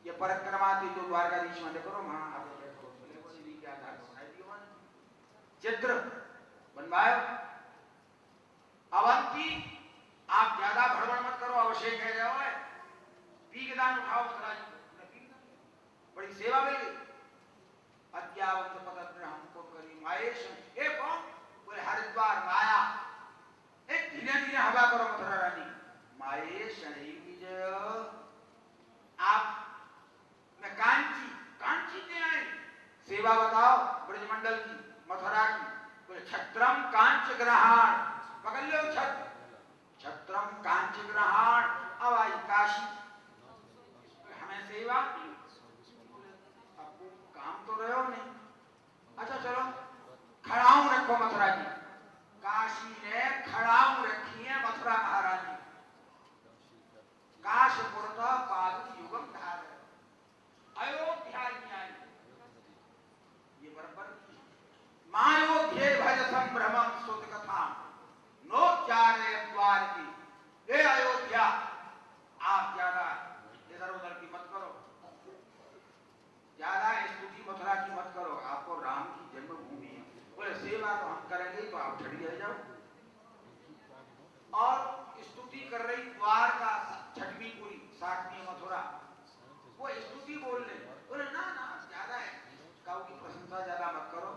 ये परिक्रमा थी जो द्वारकाधीश में देखो वहां चित्र बनवाया। अवंती आप ज्यादा भड़बड़ मत करो, अभिषेक है जाओ पीकदान उठाओ मथुरा जी को, बड़ी सेवा मिल गई। अद्यावंत पदत्र हमको करी मायेश ए कौन बोले हरिद्वार माया। एक धीरे धीरे हवा करो मथुरा रानी मायेश विजय। आप मैं कांची कांची से आए सेवा बताओ ब्रजमंडल की मथुरा की। बोले छत्रम कांच ग्रहण पकड़ लो छत्र छत्रम कांच ग्रहण। अब आई काशी हमें सेवा काम तो रहे हो नहीं। अच्छा चलो खड़ाऊ रखो मथुरा जी। काशी ने खड़ाऊ रखी है मथुरा महारानी। काशपुर पाद युगम धार अयोध्या आई ये बराबर मायोध्ये भज संभ्रमं सुत कथा नोच्चारे द्वार की। ए अयोध्या आप ज्यादा इधर उधर की मत करो, ज्यादा स्तुति मथुरा की मत करो। आपको राम की जन्मभूमि है। बोले सेवा तो हम करेंगे तो आप छठी रह जाओ। और स्तुति कर रही द्वार का 6वीं पुरी 7वीं मथुरा वो स्तुति बोल रहे। बोले ना ना ज्यादा है काऊ की प्रशंसा ज्यादा मत करो।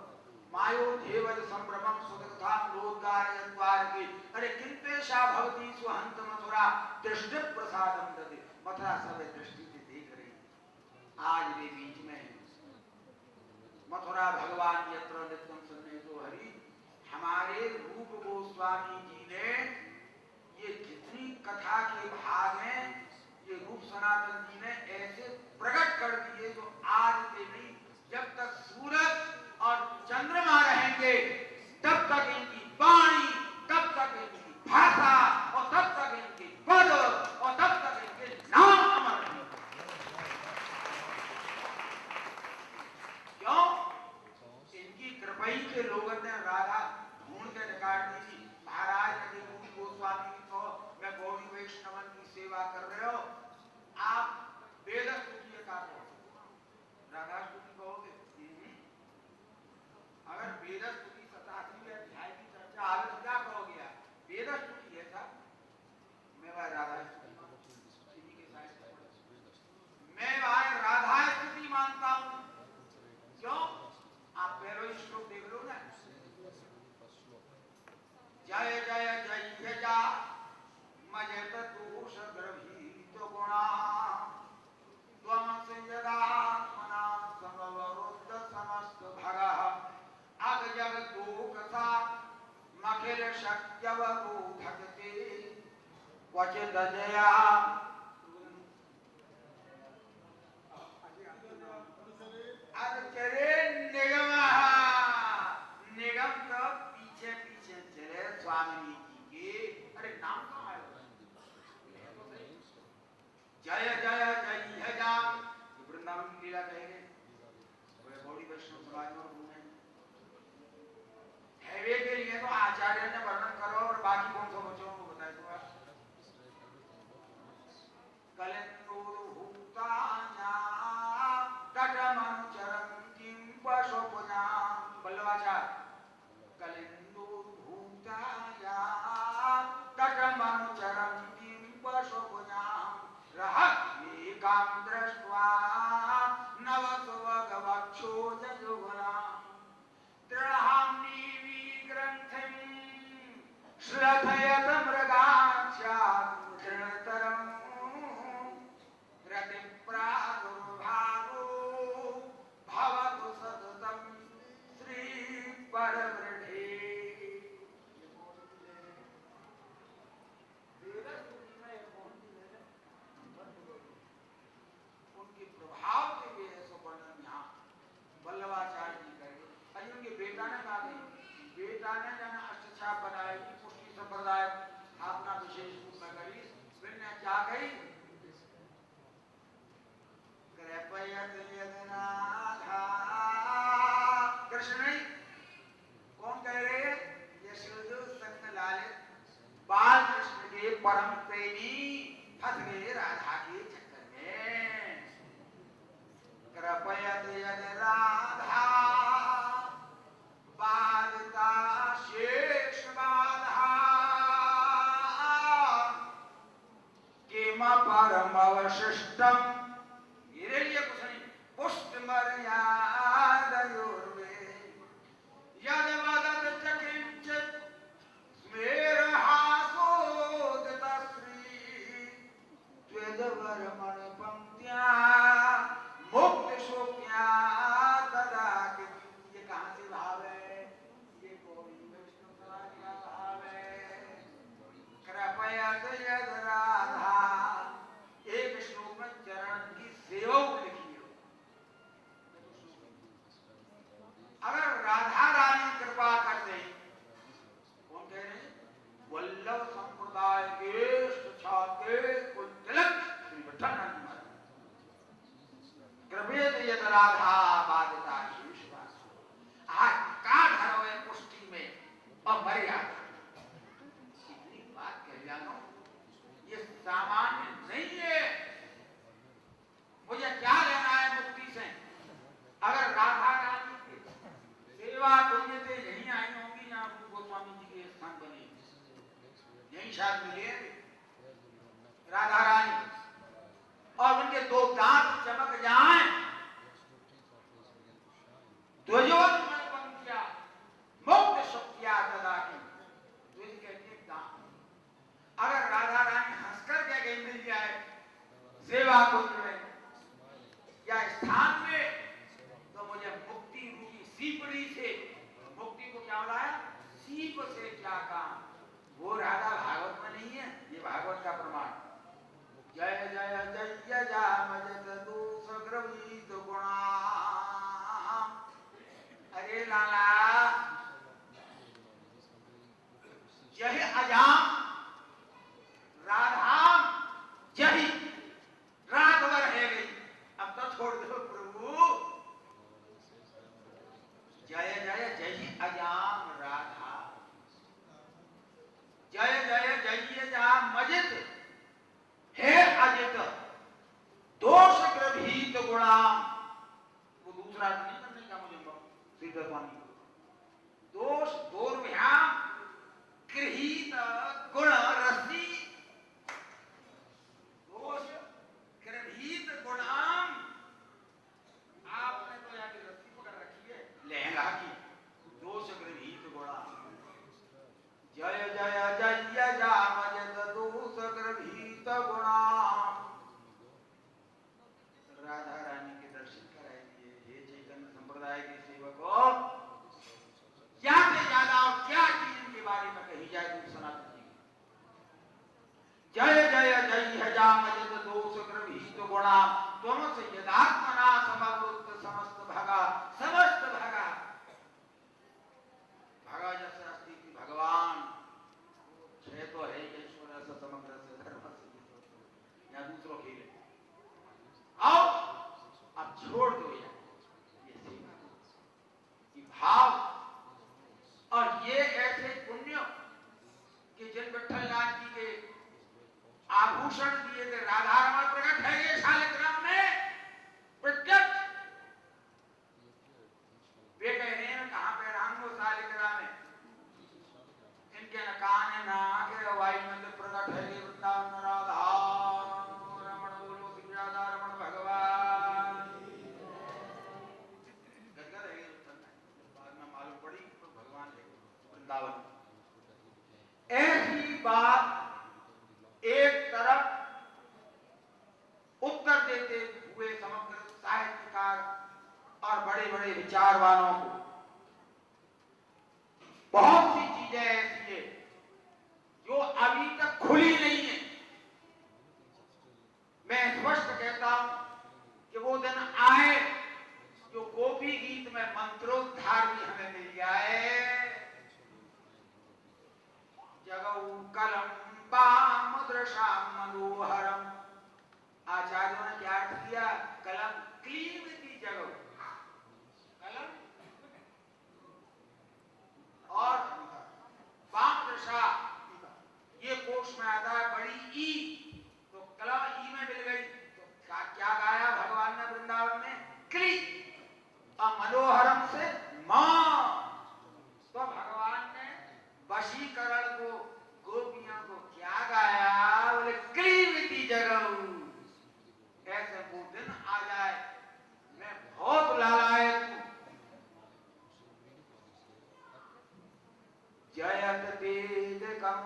मायोध्ये वज संभ्रमं सुदकथा लोद्गार द्वार की। अरे किंतेषा भवति सुहंत मथुरा दृष्टि प्रसादम ददे। मथुरा सब दृष्टि से देख रही आज वे बीच में है। मथुरा भगवान यत्र नित्यं सन्निहितो हरि। हमारे रूप गोस्वामी जी ने ये जितनी कथा के भाग हैं ये रूप सनातन जी ने ऐसे प्रकट कर दिए जो आज से नहीं जब तक सूरज और चंद्रमा रहेंगे तब तक इनकी वाणी, तब तक इनकी भाषा और तब तक इनके पद और तब तक इनके नाम अमर रहेंगे। क्यों? इनकी कृपई के लोगों ने राधा ढूंढ के निकाल दी थी। महाराज ने गोस्वामी को मैं गौड़ी वैष्णवन की सेवा कर रहे हो, आप वेद स्तुति का राधा स्तुति कहोगे। अगर वेद स्तुति 87वें अध्याय की चर्चा आगे तो क्या कहोगे आप? वेद स्तुति है साहब। मैं भाई राधा स्तुति के साथ मैं भाई राधा स्तुति मानता हूं। क्यों? आप पहले श्लोक देख लो ना। जय जय जय जा मजत दोष ग्रहीत गुणा त्वं संयदात्मना समवरुद्ध समस्त भगा अग जग दोकसा मखिल शक्यवबोधकते क्वचित् जया। चले निगम निगम तो पीछे पीछे चले स्वामी जी के। अरे नाम कहाँ है? जय जय जय जाम वृंदावन की लीला कहेंगे। गौड़ी वैष्णव समाज में घूमे हैवे के लिए तो आचार्य ने वर्णन करो और बाकी कौन सा बच्चों को बताए तो आप बल्लवाचार कलिंदूर भूताया श्रद्धयत मृगाक्षातृणतरं रतिप्रादुर्भावो भवतु सततं श्री परवृढे। उनके प्रभाव के भी ऐसा वर्णन यहाँ वल्लभाचार्य जी करेंगे। अजी उनके बेटा ने कहा कि बेटा ने जन अष्टछाप बनाएगी, पुष्टि संप्रदाय स्थापना विशेष रूप में करी। फिर ने क्या कही? कृपयत यदनाथा। कृष्ण नहीं, कौन कह रहे हैं? यशोदा संग लालित बाल कृष्ण के परम प्रेमी फंस गए राधा के चक्कर में। कृपयत यद राधा बाधिता शेष बाधा किम परम अवशिष्टम। मेरे लिए कुछ नहीं। पुष्ट मर्यादयोर्वे यद वदत च किंचित् स्मेरहासोदितश्री त्वेदवरमण पंक्त्या मुक्त शोक्या तदा किम। ये कहाँ से भाव है? ये गोविंद विष्णु का भाव है। कृपया यद राधा, एक श्लोक में चरण की सेवा लिखी है। अगर राधा रानी कृपा कर दे, कौन कह रहे हैं? वल्लभ संप्रदाय के छात्र कुल तिलक श्री विठ्ठलानंद महाराज। कृपयत यद राधा बाधिता शेष बाधा। आज का धर्म है पुष्टि में और मर्यादा। इतनी बात कह जानो, ये सामान्य नहीं है। मुझे क्या लेना है मुक्ति से? अगर राधा रानी की सेवा पुण्य से यहीं आई होंगी, यहाँ गोस्वामी जी के स्थान बने, यहीं शायद मिले राधा रानी, और उनके दो दांत चमक जाएं, ध्वजोन्मय पंक्तिया मुक्त शक्तिया तदा की। ध्वज कहते हैं दांत। अगर राधा रानी हंसकर क्या कहीं मिल जाए सेवा कुंज में या स्थान में, तो मुझे मुक्ति रूपी सीपड़ी से, मुक्ति को क्या बुलाया? सीप से क्या काम? वो राधा भागवत में नहीं है, ये भागवत का प्रमाण। जय जय जय जामजत दूसग्रवीत गुणा। अरे लाला, जय अजाम राधाम जही राघवर है गई। अब तो छोड़ दो प्रभु। जय जय जय अजाम राधा, जय जय जय जाम मजित हे अजित दोष ग्रभीत गुणाम। वो दूसरा नहीं करने का मुझे श्री दत्वानी। दोष दोर्भ्याम गृहीत गुण रसी। दोष गृहीत गुणाम। आपने तो यहाँ की रस्सी पकड़ रखी है लहंगा की। दोष गृहीत गुणाम। जय जय जय जामजत दोष गृहीत गुणाम। राधा रानी के दर्शन कराइए हे चैतन्य संप्रदाय के सेवकों। क्या से ज्यादा और क्या चीज इनके बारे में कही जाए तुम सनातन जी। जय जय जय जामजत दोष गृहीत गुणाम त्वम से यदात्मना समवृत्त समस्त भगा। समस्त भगा, भगा जैसे अस्ति की भगवान छह तो है ईश्वर से समग्र से धर्म से। या दूसरों खेल आओ अब छोड़ दो यार ये सेवा की भाव। और ये ऐसे पुण्य कि जिन विठ्ठलनाथ जी के आभूषण दिए थे राधा रमण प्रकट है ये शालिग्राम में प्रत्यक्ष। वे कह रहे हैं कहां पे रामो शालिग्राम में? इनके न कान है ना आंखें, वायु में तो प्रकट है ये वृंदावन राधा रमण। बोलो श्री राधा रमण भगवान। गदगद है बाद में मालूम पड़ी तो भगवान है वृंदावन। बात एक तरफ उत्तर देते हुए समग्र साहित्यकार और बड़े बड़े विचारवानों को बहुत सी चीजें ऐसी है जो अभी तक खुली नहीं है। मैं स्पष्ट कहता हूं कि वो दिन आए जो गोपी गीत में मंत्रोद्धार भी हमें मिल जाए। जगऊ कलम बाम दृशाम मनोहरम। आचार्यों ने क्या अर्थ किया? कलम क्लीन की जगह, कलम और बाम दृशा ये कोष में आता है बड़ी ई, तो कलम ई में मिल गई तो क्या गाया भगवान ने वृंदावन में? क्ली। और मनोहरम से मां, तो भगवान ने वशीकरण को गोपियों को क्या गाया? बोले क्लीवती जगह। ऐसे वो दिन आ जाए, मैं बहुत लालायत हूं। जयत तेजकम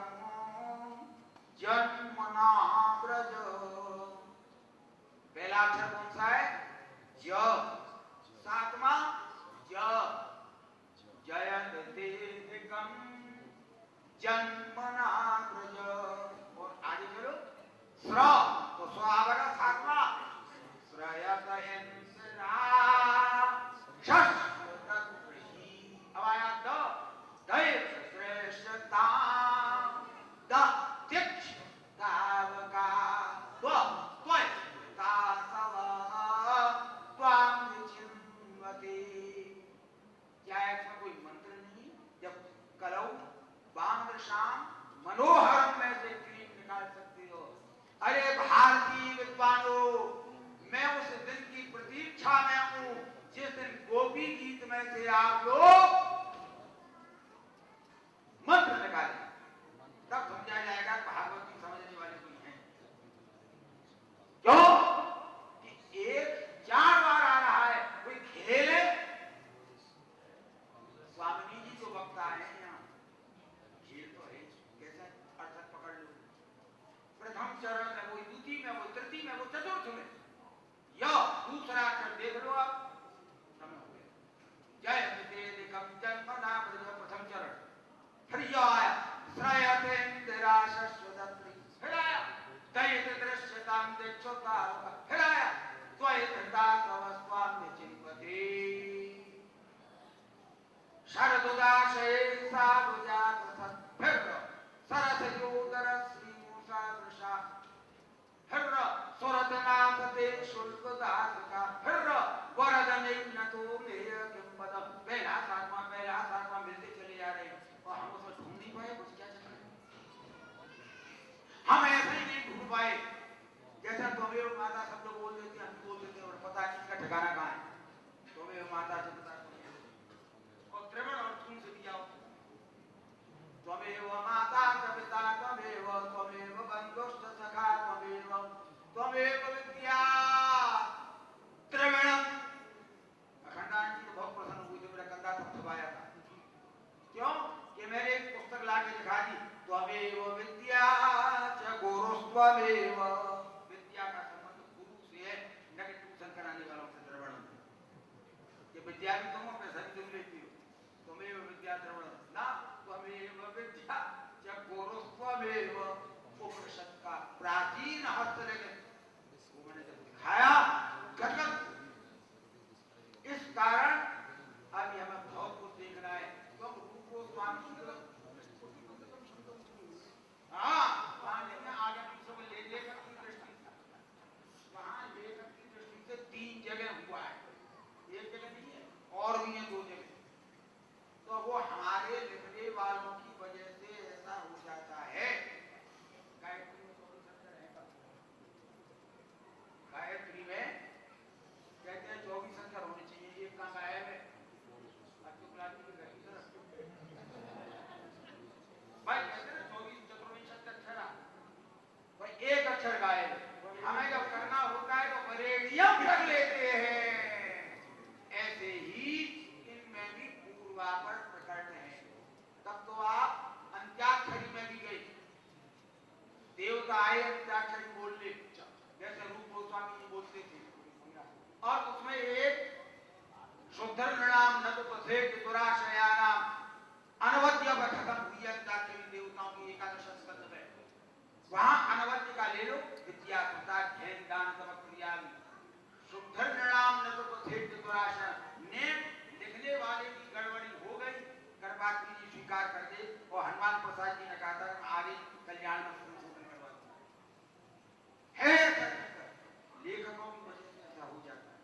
जन्मना ब्रज। पहला अक्षर कौन सा है? ज। सातवां ज। जयत तेजकम जन्मना ब्रज। और आगे चलो स्र, तो स्व आवेगा सातवां। श्रयत इंद्रा शस्त्रही। अब आया द, दैव श्रेष्ठता द दीक्ष तावका त्व त्वय तासव त्वां विचिन्वते। क्या इसमें कोई मंत्र नहीं? जब कलौ बामदृशाम मनोहरम में से क्लीन निकाल सकते हो। अरे भारतीय विद्वानों, मैं उस दिन की प्रतीक्षा में हूं जिस दिन गोपी गीत में से आप लोग मंत्र निकालें, तब समझा जाएगा भागवत की समझने वाले कोई हैं। क्यों कि एक 4 बार आ रहा है, कोई खेल है? स्वामी जी जो वक्ता है यहाँ, खेल तो है, कैसे अर्थक पकड़ लो। प्रथम चरण में वो, द्वितीय में वो, तृतीय में वो, चतुर्थ में या दूसरा अक्षर देख लो आप, समय हो गया। जय तेदिकम जन्मना ब्रज, प्रथम चरण। फिर यह आया श्रयतेन्द्रा शश्वदत्रि, फिर आया दैत दृश्यताम दिक्षोता, फिर आया त्वयिता तवस्वाम विचिन्वते। शरदुदाशे साधुजा प्रसन्न, फिर सरसयोदर श्रीमूषा दृशा, फिर सुरतनाथ ते शुल्क दास का, फिर वरदने न तो मेय किंबद। पहला सातवां मिलते चले जा रहे हैं और हम उसको ढूंढ नहीं पाए। कुछ क्या चक्कर है? हम ऐसे ही नहीं ढूंढ पाए जैसा त्वमेव माता सब लोग बोल देते हैं, हम बोल देते हैं और पता नहीं इसका ठिकाना कहाँ है। त्वमेव माता से पता और त्रिवण और तुम से दिया हो। त्वमेव माता च पिता त्वमेव, त्वमेव बन्धुश्च सखा त्वमेव, त्वमेव विद्या त्रिविणम। अखंडानंद जी तो बहुत प्रसन्न हुए थे, मेरा कंधा थपथपाया था। क्यों कि मैंने एक पुस्तक लाके दिखा दी, त्वमेव विद्या च गुरुस्त्वमेव। विद्या का संबंध गुरु से है, न कि ट्यूशन कराने वालों से। त्रिविणम ये विद्या भी तुम, पैसा भी तुम लेती हो। त्वमेव विद्या त्रिविणम ना, त्वमेव विद्या च गुरुस्त्वमेव। उपनिषद का प्राचीन हस्तलिखित वो मैंने जब दिखाया गजब। इस कारण अभी हमें बहुत कुछ देखना है। तो रूप को स्वामी आगे पीछे में लेखक की दृष्टि, वहां लेखक की दृष्टि से 3 जगह हुआ है, एक जगह नहीं है और भी आए अंत्याक्षरी बोल ले, जैसे रूप गोस्वामी जी बोलते थे। और उसमें एक शुद्ध नृणाम न तो प्रथेक दुराशयानाम अनवद्य पठकम हुई अंत्याक्षरी देवताओं की एकादश स्कंद में, वहां अनवद्य का ले लो, विद्या कृता ज्ञान दान समक्रिया। शुद्ध नृणाम न तो प्रथेक दुराशा ने लिखने वाले की गड़बड़ी हो गई, गर्भात्री जी स्वीकार कर दे, और हनुमान प्रसाद जी ने कहा था आगे कल्याण में संशोधन करवा दो है। लेखकों की वजह से ऐसा हो जाता है।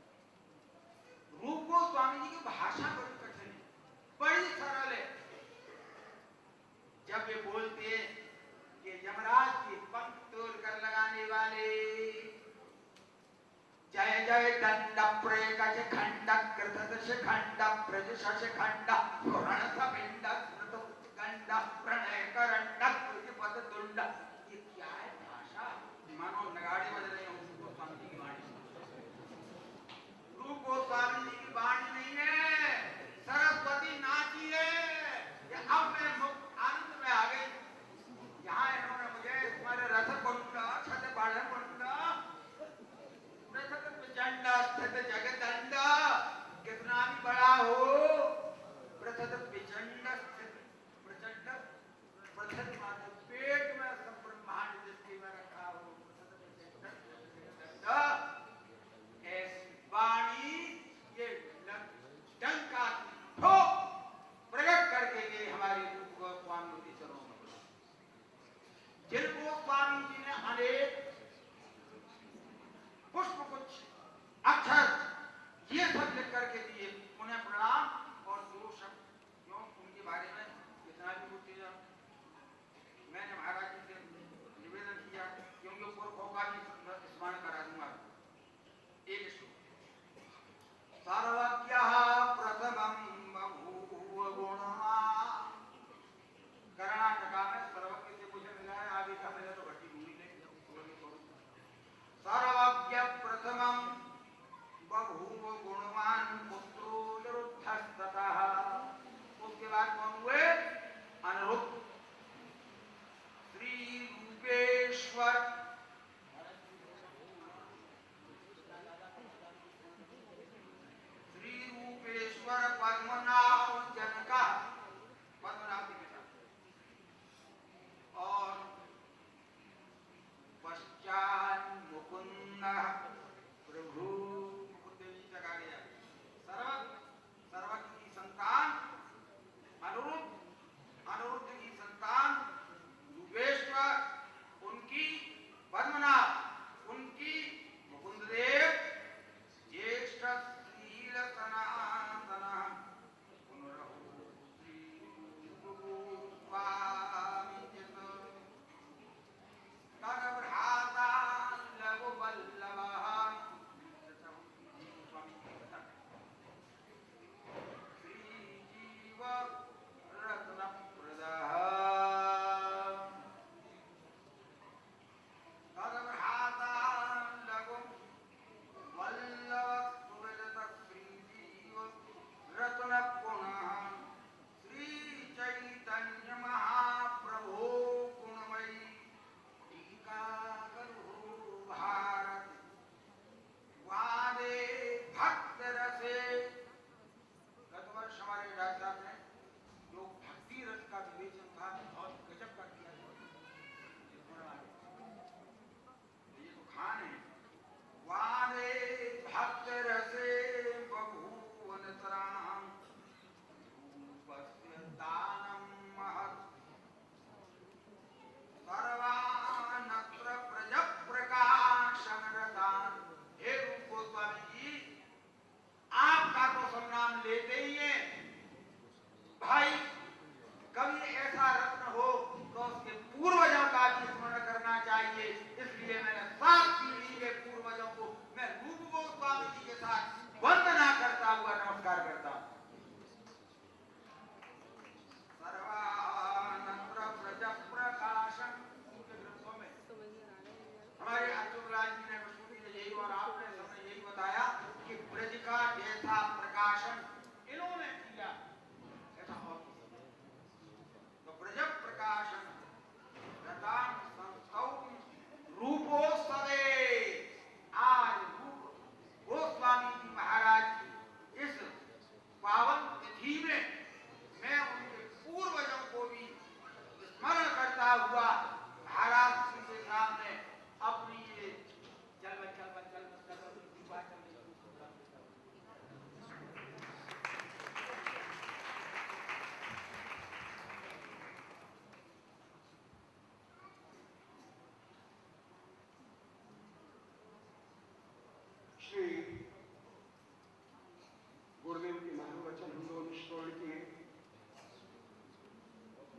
रूप गोस्वामी जी की भाषा बड़ी कठिन है, बड़ी सरल है। जब वे बोलते हैं कि यमराज के पंख तोड़ कर लगाने वाले, जय जय दंड प्रेकच खंड कृतदश खंड प्रज शश खंड पुरण सपिंड स्मृत गंड प्रणय करंड पद दुंड। ये क्या है भाषा, मानो नगाड़े बज रहे हो। रूप गोस्वामी जी की वाणी, रूप गोस्वामी जी की वाणी नहीं है, सरस्वती नाची है। ये अब मैं आनंद में आ गई। यहाँ इन्होंने मुझे तुम्हारे रथ कुंड छत बाढ़ कुंड प्रचंड स्थित जगदंड, कितना भी बड़ा हो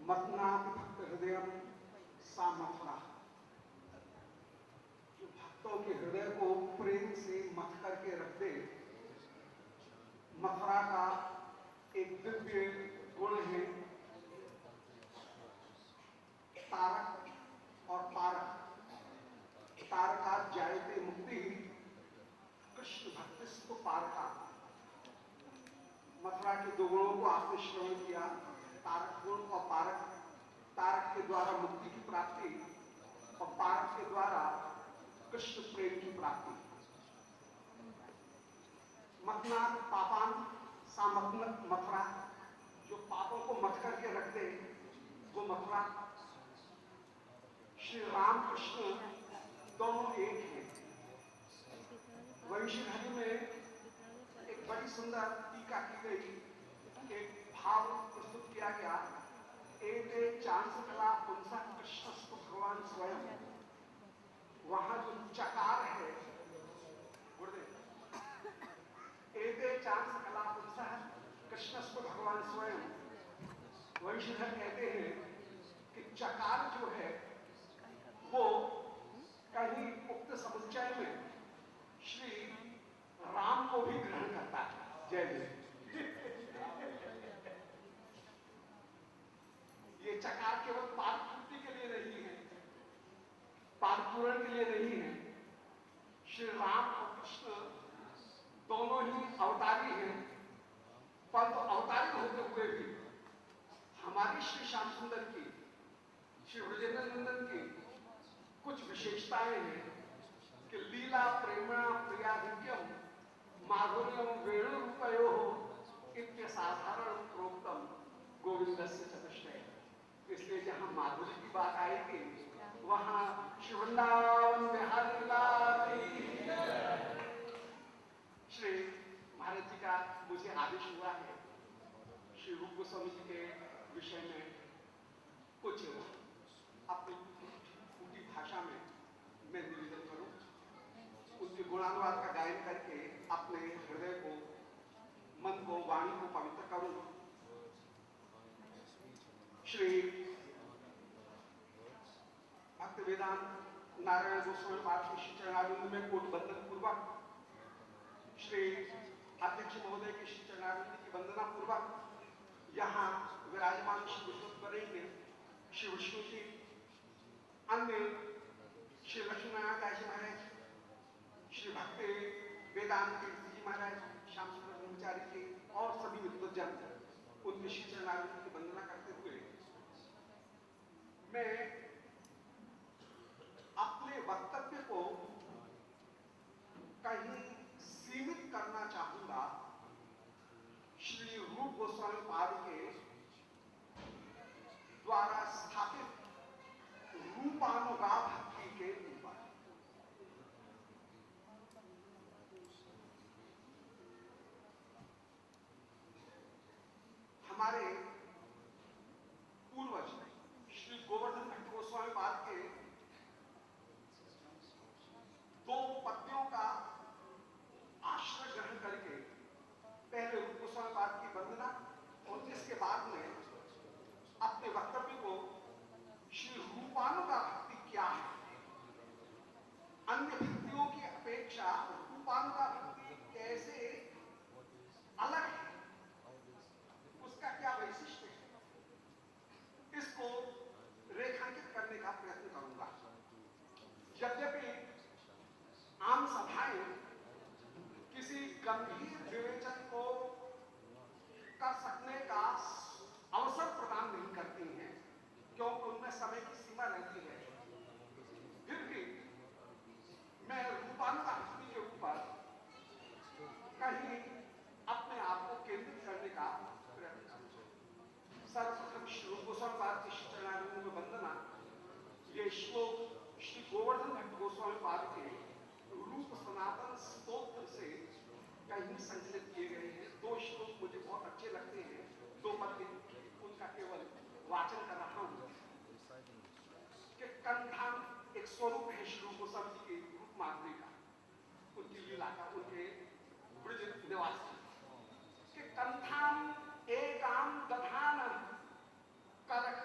मथनाथ भक्त हृदय सा मथुरा, जो भक्तों के हृदय को प्रेम से मथ करके रख दे, मथुरा का एक दिव्य गुण है तारक और पारक। तारका जायते मुक्ति, कृष्ण भक्तिस्तु पारका। मथुरा के दो गुणों को आपने श्रवण किया, तारक गुण और पारक। तारक के द्वारा मुक्ति की प्राप्ति और पारक के द्वारा कृष्ण प्रेम की प्राप्ति। मथनाथ पापान सा मथुरा, जो पापों को मथ करके रख दे वो मथुरा। श्री राम कृष्ण दोनों एक हैं। वंशीधरी में एक बड़ी सुंदर टीका की गई, एक भाव प्रस्तुत किया गया, एते चांस कला पुंसा कृष्णस्तु भगवान स्वयं। वहां जो चकार है, गुरुदेव, एते चांस कला पुंसा कृष्णस्तु भगवान स्वयं। वंशीधर कहते हैं कि चकार जो है वो कहीं उक्त समुच्चय में श्री राम को भी ग्रहण करता है। जय जय। ये चकार केवल पाप पूर्ति के लिए नहीं है, पाप पूरण के लिए नहीं है। श्री राम और कृष्ण दोनों ही अवतारी हैं, परंतु अवतारी होते हुए भी हमारी श्री श्याम सुंदर की, श्री ब्रजेंद्र नंदन की कुछ विशेषताएं हैं कि लीला प्रेमणा प्रियाधिक्यम माधुर्यम वेणुरूपयो इत्य साधारण प्रोक्तम गोविंदस्य चतुष्टय। इसलिए जहां माधुर्य की बात आई थी वहां श्री वृंदावन बिहारी लाल की। श्री महाराज जी का मुझे आदेश हुआ है श्री रूप गोस्वामी जी के विषय में कुछ अपनी उनकी भाषा में मैं निवेदन करूं, उनके गुणानुवाद का गायन करके अपने हृदय को, मन को, वाणी को पवित्र करूं। श्री भक्त वेदांत नारायण गोस्वामी पाठ के श्री चरणारिंद में कोट बंदन पूर्वक, श्री अध्यक्ष महोदय के श्री चरणारिंद की वंदना पूर्वक यहाँ विराजमान श्री विष्णु श्री विष्णु जी, अन्य श्री लक्ष्मीनारायण दास जी महाराज, श्री भक्त वेदांत जी महाराज, श्याम सुंदर ब्रह्मचारी जी और सभी विद्वजन उनके श्री चरणारिंद की वंदना करते हुए मैं अपने वक्तव्य को कहीं सीमित करना चाहूंगा श्री रूप गोस्वामी पाद के द्वारा स्थापित रूपानुगा भक्ति के ऊपर। हमारे पूर्वज श्री गोवर्धन भट्ट गोस्वामी पाद के दो पद्यों का आश्रय ग्रहण करके पहले रूप गोस्वामी पाद की वंदना और इसके बाद में अपने वक्तव्य को श्री रूपानुगा भक्ति क्या है, अन्य भक्तियों की अपेक्षा रूपानुगा भक्ति कैसे अलग है, उसका क्या वैशिष्ट्य है, इसको रेखांकित करने का प्रयत्न करूंगा। यद्यपि आम सभाएं किसी गंभीर विवेचन को कर सकने का अवसर प्रदान नहीं करती हैं, क्योंकि उनमें समय की सीमा रहती है। फिर भी मैं रूपानुगा भक्ति के ऊपर कहीं अपने आप को केंद्रित करने का प्रयत्न करूंगा। सर्वप्रथम श्री रूप गोस्वामी पाद के श्री चरणारिंद में वंदना। ये श्लोक श्री गोवर्धन भट्ट गोस्वामी पाद के रूप सनातन स्तोत्र से कहीं संकलित किए गए हैं। दो श्लोक मुझे बहुत अच्छे लगते हैं, दो पद्य उनका केवल वाचन कर रहा हूं कि कंठान एक स्वरूप है श्री रूप गोस्वामी जी के रूप माधुरी का, उनकी लीला का, उनके ब्रज निवास के कंठान एकाम दधान करक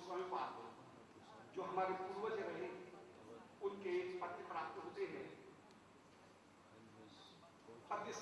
गोस्वामी पाद जो हमारे पूर्वज रहे उनके पत्र प्राप्त होते हैं। पद्य